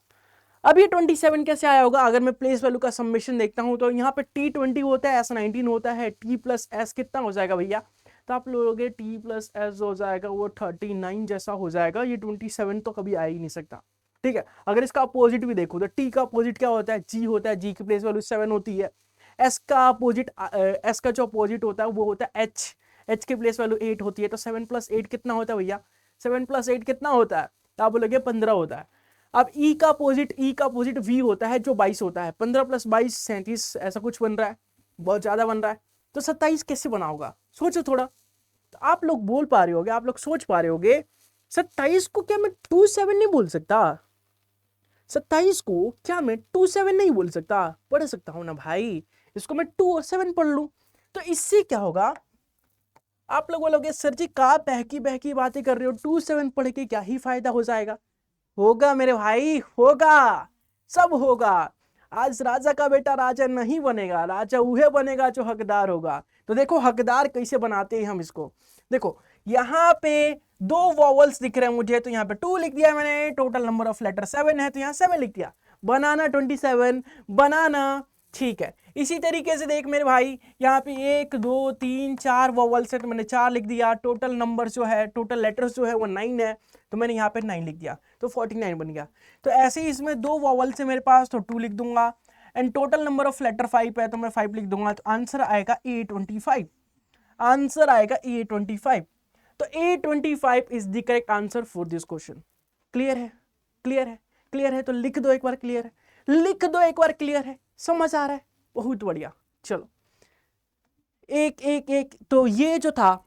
अब ये 27 कैसे आया होगा? अगर मैं प्लेस वैल्यू का समेशन देखता हूं तो यहाँ पे T20 होता है, S19 होता है, T + S कितना हो जाएगा भैया? तो आप लोगे T + S हो जाएगा वो 39 जैसा हो जाएगा। ये 27 तो कभी आ ही नहीं सकता। ठीक है, अगर इसका अपोजिट भी देखो तो T का अपोजिट क्या होता है? G होता है, G की प्लेस वैल्यू 7 होती है। S का जो अपोजिट होता है वो होता है H, h की प्लेस वैल्यू 8 होती है, तो 7 + 8 कितना होता है भैया? 7 + 8 कितना होता है? तो आप बोलोगे 15 होता है। अब e का अपोजिट v होता है जो 22 होता है। 15 + 22 37 ऐसा कुछ बन रहा है, बहुत ज्यादा बन रहा है। तो 27 कैसे बना होगा? सोचो थोड़ा। तो आप लोग बोल पा रहे होगे, आप लोग सोच पा रहे होगे 27 को क्या मैं 27 नहीं बोल सकता? 27 को क्या मैं 27 नहीं बोल सकता? पढ़ सकता हूं ना भाई, इसको मैं 2 और 7 पढ़ लूं। तो इससे क्या होगा? आप लोग बोलोगे सर जी का बहकी बहकी बातें कर रहे हो, 2 7 पढ़ के क्या ही फायदा हो जाएगा? होगा मेरे भाई, होगा, सब होगा। आज राजा का बेटा राजा नहीं बनेगा, राजा वह बनेगा जो हकदार होगा। तो देखो हकदार कैसे बनाते हैं हम इसको। देखो यहाँ पे 2 वॉवल्स दिख रहे हैं मुझे, तो यहाँ पे 2 लिख दिया मैंने। टोटल नंबर ऑफ लेटर 7 है, तो यहाँ 7 लिख दिया। बनाना 27, बनाना, ठीक है। इसी तरीके से देख मेरे भाई, यहाँ पे 1 2 3 4 वॉवल्स है, तो मैंने 4 लिख दिया। टोटल नंबर जो है, टोटल लेटर्स जो है वो 9 है, तो मैंने यहाँ पे 9 लिख दिया, तो 49 बन गया। तो ऐसे ही इसमें 2 वॉवल्स है मेरे पास, तो 2 लिख दूंगा। And total number of letter 5 है, तो मैं 5 लिख दूंगा। तो आंसर आएगा A25। आंसर आएगा A25। तो A25 is the correct answer for this question. Clear है? क्लियर है? क्लियर है तो लिख दो एक बार क्लियर है, लिख दो एक बार क्लियर है। समझ आ रहा है? बहुत बढ़िया। चलो एक एक एक, तो ये जो था,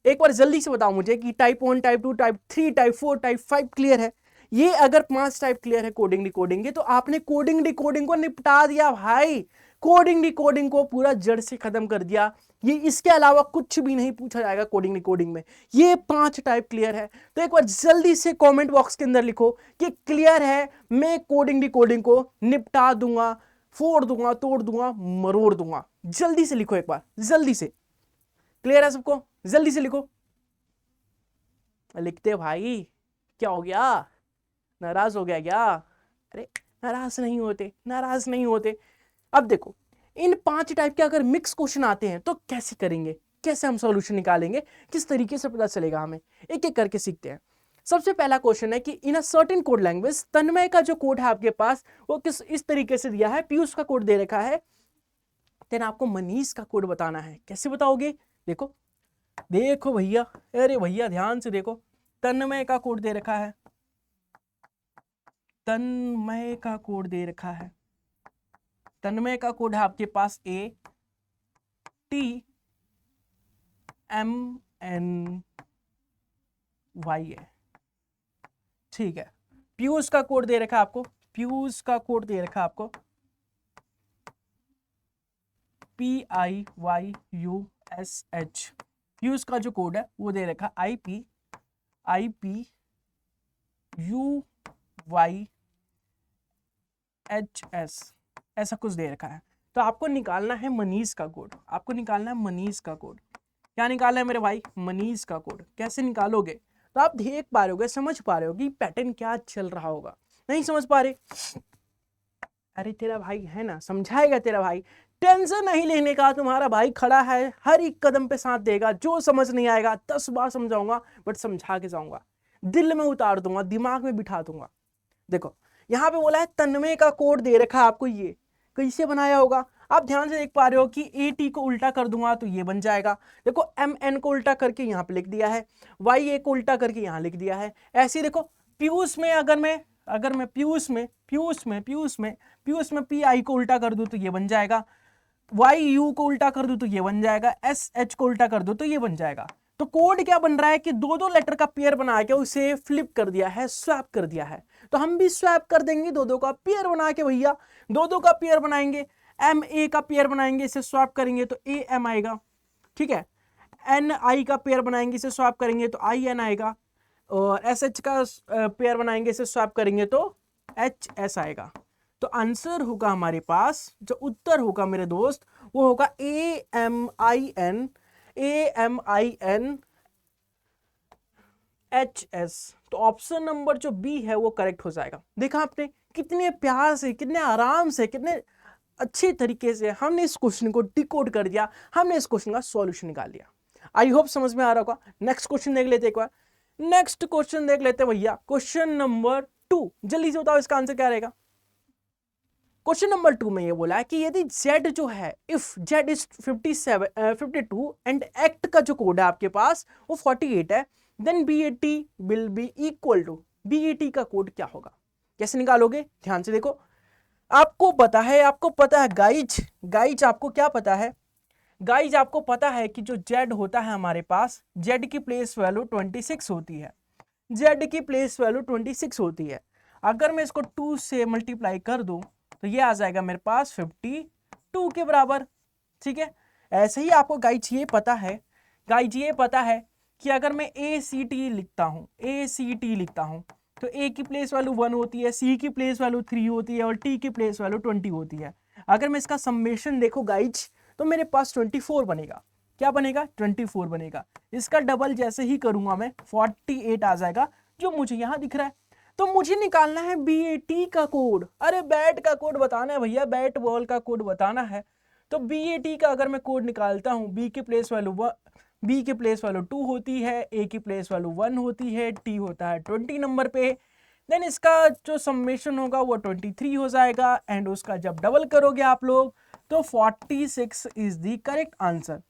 एक बार जल्दी से बताओ मुझे कि type 1, type 2, type 3, type 4, type 5 clear है? ये अगर 5 टाइप क्लियर है कोडिंग डिकोडिंग के, तो आपने कोडिंग डिकोडिंग को निपटा दिया भाई। कोडिंग डिकोडिंग को पूरा जड़ से खत्म कर दिया। ये इसके अलावा कुछ भी नहीं पूछा जाएगा कोडिंग डिकोडिंग में। ये 5 टाइप क्लियर है। तो एक बार जल्दी से कमेंट बॉक्स के अंदर लिखो कि क्लियर है, मैं कोडिंग डिकोडिंग को निपटा दूंगा, फोड़ दूंगा, तोड़ दूंगा, मरोड़ दूंगा। जल्दी से लिखो एक बार, जल्दी से। क्लियर है सबको? जल्दी से लिखो। लिखते भाई। क्या हो गया? नाराज हो गया क्या? अरे नाराज नहीं होते, नाराज नहीं होते। अब देखो इन 5 टाइप के अगर मिक्स क्वेश्चन आते हैं तो कैसे करेंगे, कैसे हम सॉल्यूशन निकालेंगे, किस तरीके से पता चलेगा हमें, एक एक करके सीखते हैं। सबसे पहला क्वेश्चन है कि इन अ सर्टेन कोड लैंग्वेज, तन्मय का जो कोड है आपके पास वो किस इस तरीके से दिया है। पीयूष का कोड दे रखा है, देन आपको मनीष का कोड बताना है। कैसे बताओगे? देखो देखो भैया, अरे भैया ध्यान से देखो, तन्मय का कोड दे रखा है, तन्मय का कोड दे रखा है। तन्मय का कोड है आपके पास ATMNY है, ठीक है। पीयूष का कोड दे रखा है आपको, पीयूष का कोड दे रखा है आपको PIYUSH। पीयूष का जो कोड है वो दे रखा IPYHS, ऐसा कुछ दे रखा है। तो आपको निकालना है मनीष का कोड, आपको निकालना है मनीष का कोड। क्या निकालना है मेरे भाई? मनीष का कोड। कैसे निकालोगे? तो आप देख पा रहे होगे, समझ पा रहे हो कि पैटर्न क्या चल रहा होगा। नहीं समझ पा रहे? अरे तेरा भाई है ना, समझाएगा तेरा भाई। टेंशन नहीं लेने का, तुम्हारा भाई खड़ा है, हर एक कदम पे साथ देगा। जो समझ नहीं आएगा 10 बार समझाऊंगा, बट समझा के जाऊंगा, दिल में उतार दूंगा, दिमाग में बिठा दूंगा। देखो यहाँ पे बोला है तन्मय का कोड दे रखा है आपको, ये कैसे बनाया होगा आप ध्यान से देख पा रहे हो कि AT को उल्टा कर दूंगा तो ये बन जाएगा। देखो MN को उल्टा करके यहाँ पे लिख दिया है, YA को उल्टा करके यहाँ लिख दिया है। ऐसे देखो पीयूष में अगर मैं पीयूष में PI को उल्टा कर दूं तो ये बन जाएगा, YU को उल्टा कर दूं तो ये बन जाएगा, SH को उल्टा कर दूं तो ये बन जाएगा। तो कोड क्या बन रहा है कि 2-2 लेटर का पेयर बना के उसे फ्लिप कर दिया है, स्वैप कर दिया है। तो हम भी स्वैप कर देंगे 2-2 का पेयर बना के भैया, 2-2 का पेयर बनाएंगे। MA का पेयर बनाएंगे, इसे स्वैप करेंगे तो AM आएगा, ठीक है। NI का पेयर बनाएंगे, इसे स्वैप करेंगे तो IN आएगा, और SH का पेयर बनाएंगे, इसे स्वैप करेंगे तो HS आएगा। तो आंसर होगा हमारे पास, जो उत्तर होगा मेरे दोस्त, वो होगा AMINHS। तो ऑप्शन नंबर जो बी है वो करेक्ट हो जाएगा। देखा आपने कितने प्यार से, कितने आराम से, कितने अच्छे तरीके से हमने इस क्वेश्चन को डिकोड कर दिया, हमने इस क्वेश्चन का सॉल्यूशन निकाल लिया। आई होप समझ में आ रहा होगा। नेक्स्ट क्वेश्चन देख लेते एक बार, नेक्स्ट क्वेश्चन देख लेते हैं भैया। क्वेश्चन नंबर 2, जल्दी से बताओ इसका आंसर क्या रहेगा। क्वेश्चन नंबर 2 में ये बोला है कि यदि z जो है, if z is 52 and act का जो कोड है आपके पास वो 48 है, then BAT will be equal to, BAT का कोड क्या होगा? कैसे निकालोगे? ध्यान से देखो, आपको पता है गाइज आपको क्या पता है? गाइज आपको पता है कि जो z होता है हमारे पास, z की प्लेस वैल्यू 26 होती है, z की प्लेस वैल्यू 26 होती है। अगर मैं इसको 2 से मल्टीप्लाई कर दूं तो ये आ जाएगा मेरे पास 52 के बराबर। ठीक है, ऐसे ही आपको गाइज ये पता है कि अगर मैं ACT लिखता हूं तो A की प्लेस वैल्यू 1 होती है, C की प्लेस वैल्यू 3 होती है और T की प्लेस वैल्यू 20 होती है। अगर मैं इसका समेशन देखो गाइज तो मेरे पास 24 बनेगा। क्या बनेगा? 24 बनेगा। इसका डबल जैसे ही करूंगा मैं 48 आ जाएगा, जो मुझे यहां दिख रहा है। तो मुझे निकालना है BAT का कोड। अरे बैट का कोड बताना है भैया, बैट बॉल का कोड बताना है। तो BAT का अगर मैं कोड निकालता हूं, B की प्लेस वैल्यू 2 होती है, A की प्लेस वैल्यू 1 होती है, T होता है 20 नंबर पे, देन इसका जो समेशन होगा वो 23 हो जाएगा एंड उसका जब डबल करोगे आप लोग तो 46 is the correct answer.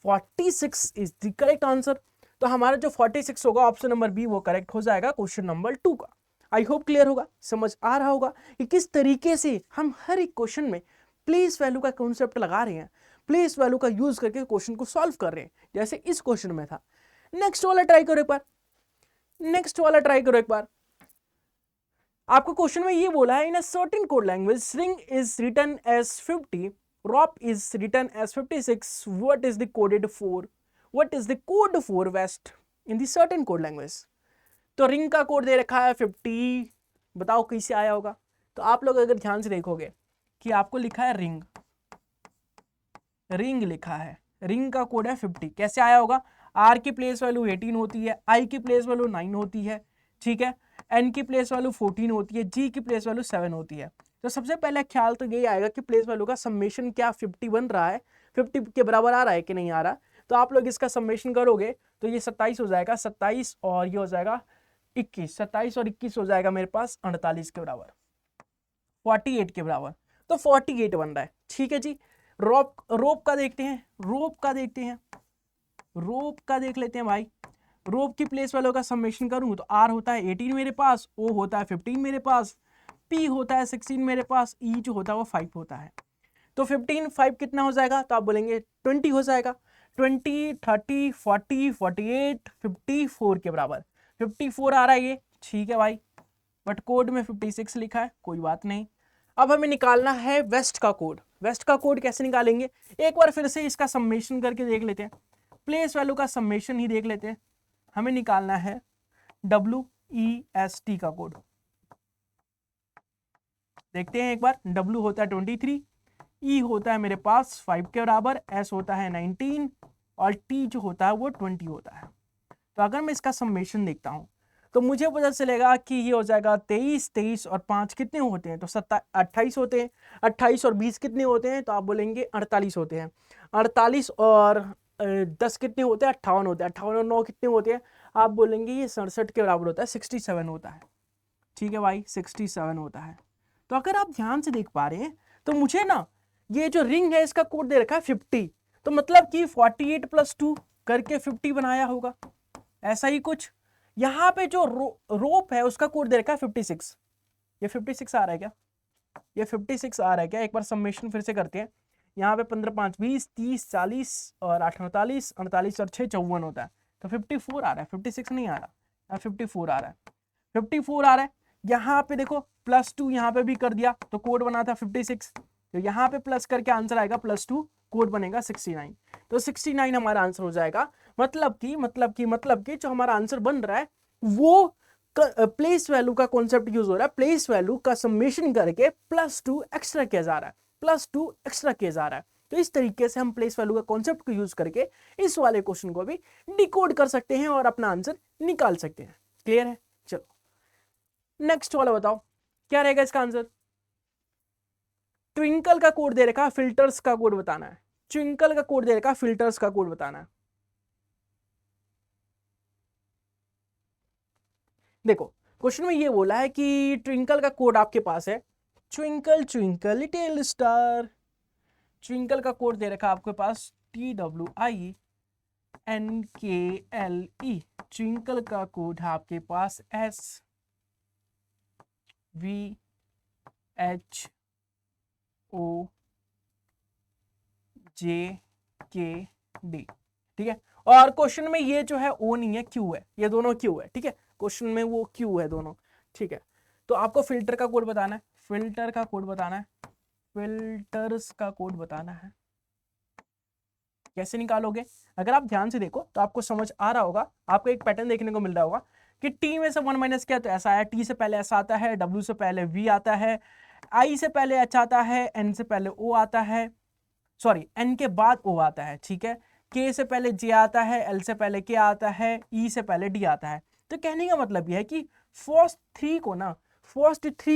46 is the correct answer. तो हमारा जो 46 होगा ऑप्शन नंबर बी वो करेक्ट हो जाएगा क्वेश्चन नंबर 2 का। आई होप क्लियर होगा, समझ आ रहा होगा कि किस तरीके से हम हर एक क्वेश्चन में प्लेस वैल्यू का कॉन्सेप्ट लगा रहे हैं, प्लेस वैल्यू का यूज करके क्वेश्चन को सॉल्व कर रहे हैं, जैसे इस क्वेश्चन में था। नेक्स्ट वाला ट्राई करो एक बार। आपको क्वेश्चन में ये बोला है, in a certain code language ring is written as 50, rope is written as 56, what is the code for west in the certain code language. तो रिंग का कोड दे रखा है 50, बताओ कैसे आया होगा? तो आप लोग अगर ध्यान से देखोगे कि आपको लिखा है रिंग लिखा है, रिंग का कोड है 50, कैसे आया होगा? R की प्लेस वैल्यू 18 होती है, I की प्लेस वैल्यू 9 होती है, ठीक है, N की प्लेस वैल्यू 14 होती है, G की प्लेस वैल्यू 7 होती है। तो सबसे पहले ख्याल तो यही आएगा कि प्लेस वैल्यू का समेशन क्या 50 बन रहा है, 50 के बराबर आ रहा है कि नहीं आ रहा। तो आप लोग इसका समेशन करोगे तो ये 27 हो जाएगा, 27 और ये हो जाएगा 21, 27 और 21 हो जाएगा मेरे पास 48 के बराबर, 48 के बराबर। तो 48 बन रहा है। ठीक है जी, रोप का देखते हैं, रोप का देख लेते हैं भाई। रोप की प्लेस वालों का समेशन करूं तो R होता है 18 मेरे पास, O होता है 15 मेरे पास, P होता है 16 मेरे पास, E जो होता है वो 5 होता है। तो 15 5 कितना हो जाएगा? तो आप बोलेंगे 20 हो जाएगा। 20 30 40 48 54 के बराबर, 54 आ रहा है ये, ठीक है भाई, बट कोड में 56 लिखा है, कोई बात नहीं। अब हमें निकालना है वेस्ट का कोड। वेस्ट का कोड कैसे निकालेंगे? एक बार फिर से इसका समेशन करके देख लेते हैं, प्लेस वैल्यू का समेशन ही देख लेते हैं। हमें निकालना है WEST का कोड। देखते हैं एक बार। W होता है 23, E होता है मेरे पास 5 के बराबर, S होता है 19 और T जो होता है वो 20 होता है। तो अगर मैं इसका समेशन देखता हूं तो मुझे पता चलेगा कि ये हो जाएगा 23, 23 और 5 कितने होते हैं? तो 28 होते हैं। 28 और 20 कितने होते हैं? तो आप बोलेंगे 48 होते हैं। 48 और 10 कितने होते हैं? 58 होते हैं। 58 और 9 कितने होते हैं? आप बोलेंगे ये 67 के बराबर होता है, 67 होता है। ठीक है भाई, 67 होता है। तो अगर आप ध्यान से देख पा रहे हैं तो मुझे ना ये जो रिंग है इसका कोड दे रखा है 50, तो मतलब कि 48 + 2 करके 50 बनाया होगा, ऐसा ही कुछ। यहाँ पे जो रोप है उसका कोड दे रखा है 56। ये 56 आ रहा है क्या? ये 56 आ रहा है क्या? एक बार समेशन फिर से करते हैं। यहाँ पे 15 5 20 30 40 और 8 48, 48 और 6 54 होता है। तो 54 आ रहा है, 56 नहीं आ रहा, 54 आ रहा है, 54 आ रहा है। यहाँ पे देखो +2 यहाँ पे भी कर दिया तो कोड बना था 56, तो यहाँ पे प्लस करके आंसर आएगा +2, कोड बनेगा 69। तो 69 हमारा आंसर हो जाएगा। मतलब कि जो हमारा आंसर बन रहा है वो प्लेस वैल्यू का कॉन्सेप्ट यूज हो रहा है, प्लेस वैल्यू का समेशन करके +2 एक्स्ट्रा किया जा रहा है, +2 एक्स्ट्रा किया जा रहा है। तो इस तरीके से हम प्लेस वैल्यू का कॉन्सेप्ट को यूज करके इस वाले क्वेश्चन को भी डिकोड कर सकते हैं और अपना आंसर निकाल सकते हैं। क्लियर है? चलो नेक्स्ट वाला बताओ क्या रहेगा इसका आंसर। ट्विंकल का कोड दे रखा है, फिल्टर्स का कोड बताना है। ट्विंकल का कोड दे रखा है, फिल्टर्स का कोड बताना है। देखो क्वेश्चन में ये बोला है कि ट्विंकल का कोड आपके पास है twinkle twinkle little star, twinkle का कोड दे रखा है आपके पास TWINKLE, ट्विंकल का कोड है आपके पास SVHOJKD, ठीक है। और क्वेश्चन में ये जो है O नहीं है, Q है, ये दोनों Q है, ठीक है। क्वेश्चन में वो Q है दोनों, ठीक है। तो आपको फिल्टर का कोड बताना है, फिल्टर का कोड बताना है, फिल्टर्स का कोड बताना है। कैसे निकालोगे? अगर आप ध्यान से देखो तो आपको समझ आ रहा होगा, आपको एक पैटर्न देखने को मिल रहा होगा कि T में से 1 माइनस किया तो ऐसा आया, T से पहले S आता है, W से पहले V आता है, I से पहले H आता है, N से पहले O आता है, सॉरी N के बाद O आता है, ठीक है। K से पहले J आता है, L से पहले K आता है, E से पहले D आता है। तो कहने का मतलब यह है कि फर्स्ट थ्री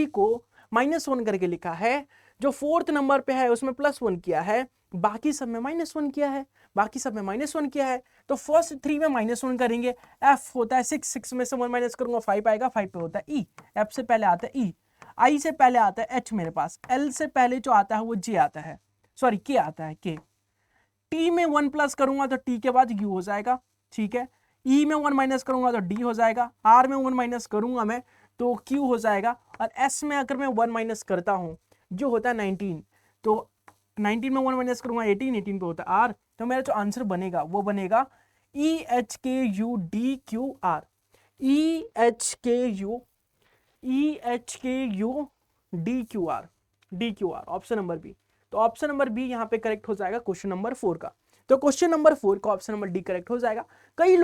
को -1 करके लिखा है, जो फोर्थ नंबर पे है उसमें +1 किया है, बाकी सब में -1 किया है, तो फर्स्ट थ्री में -1 करेंगे। F होता है 6, 6 में से 1 माइनस करूंगा 5 आएगा, 5 पे होता है E, F से पहले आता है E, I से पहले आता है H मेरे पास, L से पहले जो आता है वो J आता है, सॉरी K आता है, K। T में 1 प्लस करूंगा तो T के बाद U हो जाएगा, ठीक है। E में 1 माइनस करूंगा तो D हो जाएगा, R में 1 माइनस करूंगा मैं तो Q हो जाएगा, और S में अगर मैं 1 माइनस करता हूं जो होता है 19, तो 19 में 1 माइनस करूंगा 18, 18 पे होता है R, तो मेरा जो आंसर बनेगा वो बनेगा EHKUDQR, DQR, option number b. तो ऑप्शन नंबर बी यहाँ पे करेक्ट हो जाएगा क्वेश्चन नंबर 4 का। तो क्वेश्चन नंबर 4 का ऑप्शन नंबर डी करेक्ट हो जाएगा। कई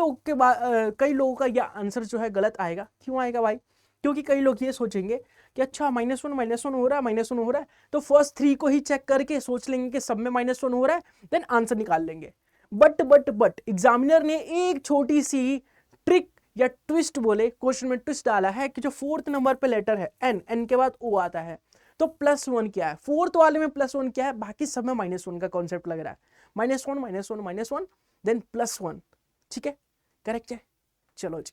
लोगों का यह आंसर जो है गलत आएगा। क्यों आएगा भाई? क्योंकि कई लोग ये सोचेंगे कि अच्छा -1 हो रहा है, तो फर्स्ट थ्री को ही चेक करके सोच लेंगे कि सब में -1 हो रहा है, देन आंसर निकाल लेंगे। बट एग्जामिनर ने एक छोटी सी ट्रिक या ट्विस्ट बोले, क्वेश्चन में ट्विस्ट डाला है कि जो फोर्थ नंबर पे लेटर है एन के बाद ओ आता है, तो +1 क्या है, फोर्थ वाले में +1 क्या है, बाकी सब में -1 का कॉन्सेप्ट लग रहा है, -1 देन +1, ठीक है, करेक्ट है। चलो जी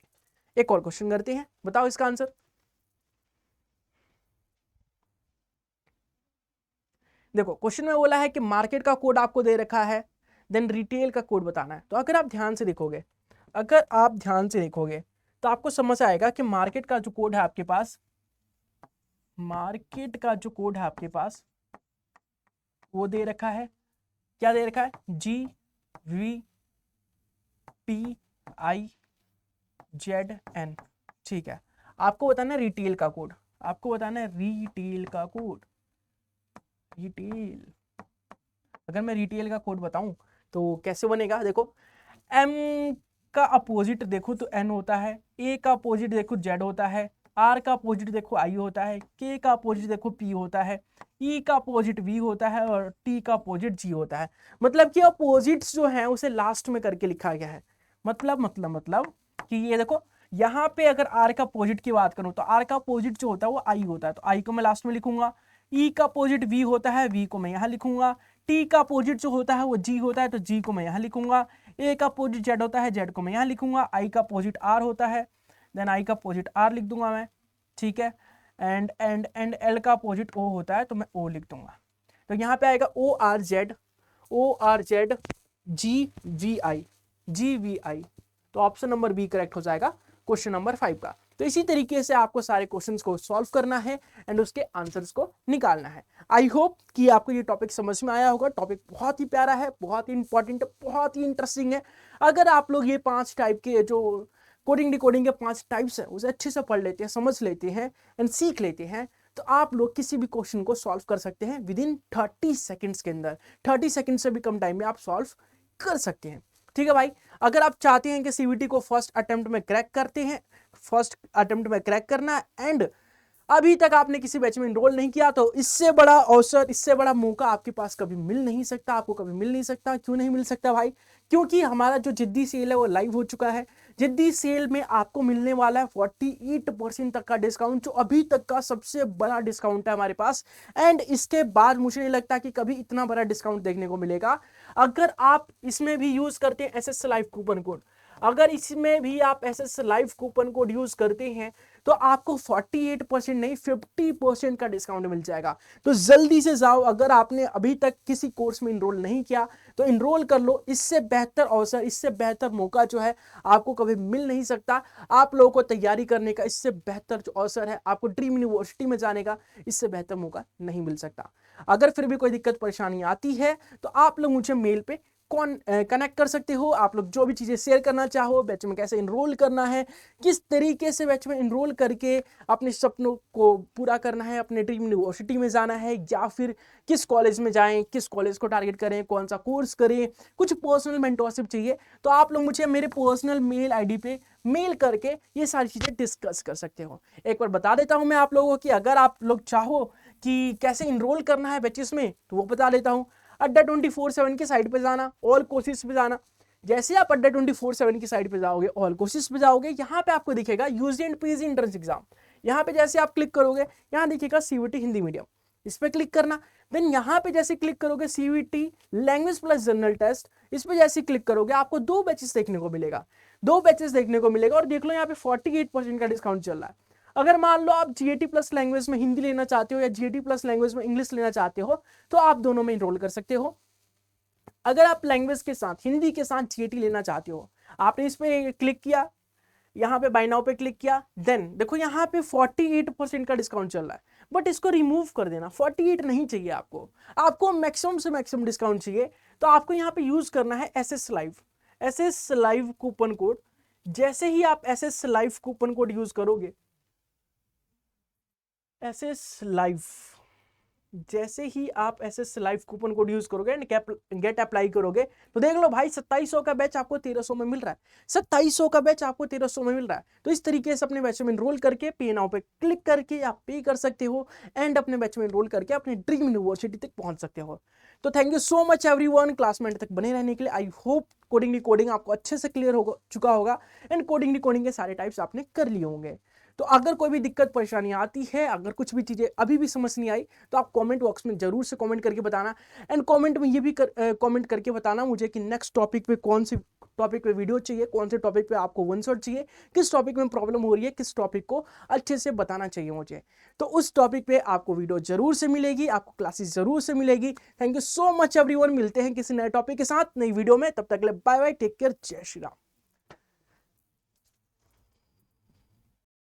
एक और क्वेश्चन करते हैं, बताओ इसका आंसर। देखो क्वेश्चन में बोला है कि मार्केट का कोड आपको दे रखा है, देन रिटेल का कोड बताना है। तो अगर आप ध्यान से देखोगे तो आपको समझ आएगा कि मार्केट का जो कोड है आपके पास वो दे रखा है, क्या दे रखा है, GVPIZN, ठीक है। आपको बताना है रिटेल का कोड, रिटेल। अगर मैं रिटेल का कोड बताऊं तो कैसे बनेगा, देखो M का अपोजिट देखो तो N होता है, A का अपोजिट देखो Z होता है, R का अपोजिट देखो I होता है, K का अपोजिट देखो P होता है, E का अपोजिट V होता है, और T का अपोजिट G होता है। मतलब कि अपोजिट्स जो हैं उसे लास्ट में करके लिखा गया है। मतलब कि ये देखो यहाँ पे अगर R का अपोजिट की बात करूं तो R का अपोजिट जो होता है वो I होता है, तो I को मैं लास्ट में लिखूंगा। E का अपोजिट V होता है, V को मैं यहाँ लिखूंगा। T का अपोजिट जो होता है वो G होता है, तो G को मैं यहाँ लिखूंगा। A का अपोजिट Z होता है, Z को मैं यहाँ लिखूंगा। I का अपोजिट R होता है, देन I का अपोजिट R लिख दूंगा मैं, ठीक है। एंड L का अपोजिट O होता है, तो मैं O लिख दूंगा। तो यहाँ पे आएगा ORZ GVI, तो ऑप्शन नंबर बी करेक्ट हो जाएगा क्वेश्चन नंबर 5 का। तो इसी तरीके से आपको सारे क्वेश्चंस को सॉल्व करना है एंड उसके आंसर्स को निकालना है। आई होप कि आपको ये टॉपिक समझ में आया होगा। टॉपिक बहुत ही प्यारा है, बहुत ही इंपॉर्टेंट है, बहुत ही इंटरेस्टिंग है। अगर आप लोग ये 5 टाइप के जो कोडिंग डिकोडिंग के 5 टाइप्स है उसे अच्छे से पढ़ लेते हैं, समझ लेते हैं एंड सीख लेते हैं, तो आप लोग किसी भी क्वेश्चन को सॉल्व कर सकते हैं विद इन 30 सेकेंड्स के अंदर। 30 सेकेंड से भी कम टाइम में आप सॉल्व कर सकते हैं, ठीक है भाई। अगर आप चाहते हैं कि सीवीटी को फर्स्ट अटेम्प्ट में क्रैक करना एंड अभी तक आपने किसी बैच में एनरोल नहीं किया, तो इससे बड़ा अवसर, इससे बड़ा मौका आपके पास कभी मिल नहीं सकता, आपको कभी मिल नहीं सकता। क्यों नहीं मिल सकता भाई? क्योंकि हमारा जो जिद्दी सेल है वो लाइव हो चुका है। जिद्दी सेल में आपको मिलने वाला है 48% तक का डिस्काउंट, जो अभी तक का सबसे बड़ा डिस्काउंट है हमारे पास। एंड इसके बाद मुझे नहीं लगता कि कभी इतना बड़ा डिस्काउंट देखने को मिलेगा। अगर आप इसमें भी यूज करते हैं SS लाइव कूपन कोड, अगर इसमें भी आप SS live coupon code use करते हैं, तो आपको 48% नहीं 50% का डिस्काउंट मिल जाएगा। तो जल्दी से जाओ, अगर आपने अभी तक किसी कोर्स में इनरोल नहीं किया तो इनरोल कर लो। इससे बेहतर अवसर, इससे बेहतर मौका जो है आपको कभी मिल नहीं सकता। आप लोगों को तैयारी करने का इससे बेहतर जो अवसर है, आपको ड्रीम यूनिवर्सिटी में जाने का इससे बेहतर मौका नहीं मिल सकता। अगर फिर भी कोई दिक्कत परेशानी आती है तो आप लोग मुझे मेल पे कनेक्ट कर सकते हो। आप लोग जो भी चीजें शेयर करना चाहो, बैच में कैसे इनरोल करना है, किस तरीके से बैच में इनरोल करके अपने सपनों को पूरा करना है, अपने ड्रीम यूनिवर्सिटी में जाना है, या फिर किस कॉलेज में जाएं, किस कॉलेज को टारगेट करें, कौन सा कोर्स करें, कुछ पर्सनल मेंटोरशिप चाहिए तो आप लोग मुझे मेरे पर्सनल मेल आईडी पे मेल करके ये सारी चीजें डिस्कस कर सकते हो। एक बार बता देता हूं मैं आप लोगों को कि अगर आप लोग चाहो कि कैसे इनरोल करना है बैचेस में तो वो बता देता हूं। अड्डा 24/7 की साइट पे जाना, ऑल कोर्सेज पे जाना। जैसे आप अड्डा 24/7 की साइट पे जाओगे, ऑल कोर्सेज पे जाओगे, यहाँ पे आपको दिखेगा UG and PG entrance exam. यहाँ पे जैसे आप क्लिक करोगे, यहाँ दिखेगा सीयूटी हिंदी मीडियम, इस पे क्लिक करना। देन यहाँ पे जैसे क्लिक करोगे CUET language plus general test, इस पे जैसे क्लिक करोगे आपको 2 बैचेस देखने को मिलेगा, 2 बैचेस देखने को मिलेगा। और देख लो यहाँ पे 48% का डिस्काउंट चल रहा है। अगर मान लो आप जीएटी प्लस लैंग्वेज में हिंदी लेना चाहते हो या जीएटी प्लस लैंग्वेज में इंग्लिश लेना चाहते हो तो आप दोनों में इनरोल कर सकते हो। अगर आप लैंग्वेज के साथ, हिंदी के साथ जीएटी लेना चाहते हो, आपने इस पे क्लिक किया, यहाँ पे बाय नाउ पे क्लिक किया, देन देखो यहाँ पे 48% का डिस्काउंट चल रहा है। बट इसको रिमूव कर देना, 48 नहीं चाहिए आपको, आपको मैक्सिमम से मैक्सिमम डिस्काउंट चाहिए। तो आपको यहाँ पे यूज करना है एसएस लाइव कूपन कोड। जैसे ही आप SS live coupon code use करोगे, एसएस लाइव, जैसे ही आप SS live coupon code use करोगे एंड गेट अप्लाई करोगे तो देख लो भाई 2700 का बैच आपको 1300 में मिल रहा है। 2700 का बैच आपको 1300 में मिल रहा है। तो इस तरीके से अपने बैच में एनरोल करके पे नाउ पे क्लिक करके आप पे कर सकते हो एंड अपने बैच में एनरोल करके अपने ड्रीम यूनिवर्सिटी तक पहुंच सकते हो। तो thank you so much everyone class में तक बने रहने के लिए। आई होप कोडिंग आपको अच्छे से क्लियर हो चुका होगा एंड कोडिंग के सारे टाइप्स आपने कर लिए होंगे। तो अगर कोई भी दिक्कत परेशानी आती है, अगर कुछ भी चीजें अभी भी समझ नहीं आई तो आप कमेंट बॉक्स में जरूर से कमेंट करके बताना एंड कमेंट में ये भी कमेंट करके बताना मुझे कि नेक्स्ट टॉपिक पे कौन सी टॉपिक पे वीडियो चाहिए, कौन से टॉपिक पे आपको वन शॉट चाहिए, किस टॉपिक में प्रॉब्लम हो रही है, किस टॉपिक को अच्छे से बताना चाहिए मुझे। तो उस टॉपिक पे आपको वीडियो जरूर से मिलेगी, आपको क्लासेस जरूर से मिलेगी। Thank you so much everyone, मिलते हैं किसी नए टॉपिक के साथ नई वीडियो में, तब तक के लिए बाय बाय, टेक केयर, जय श्री राम।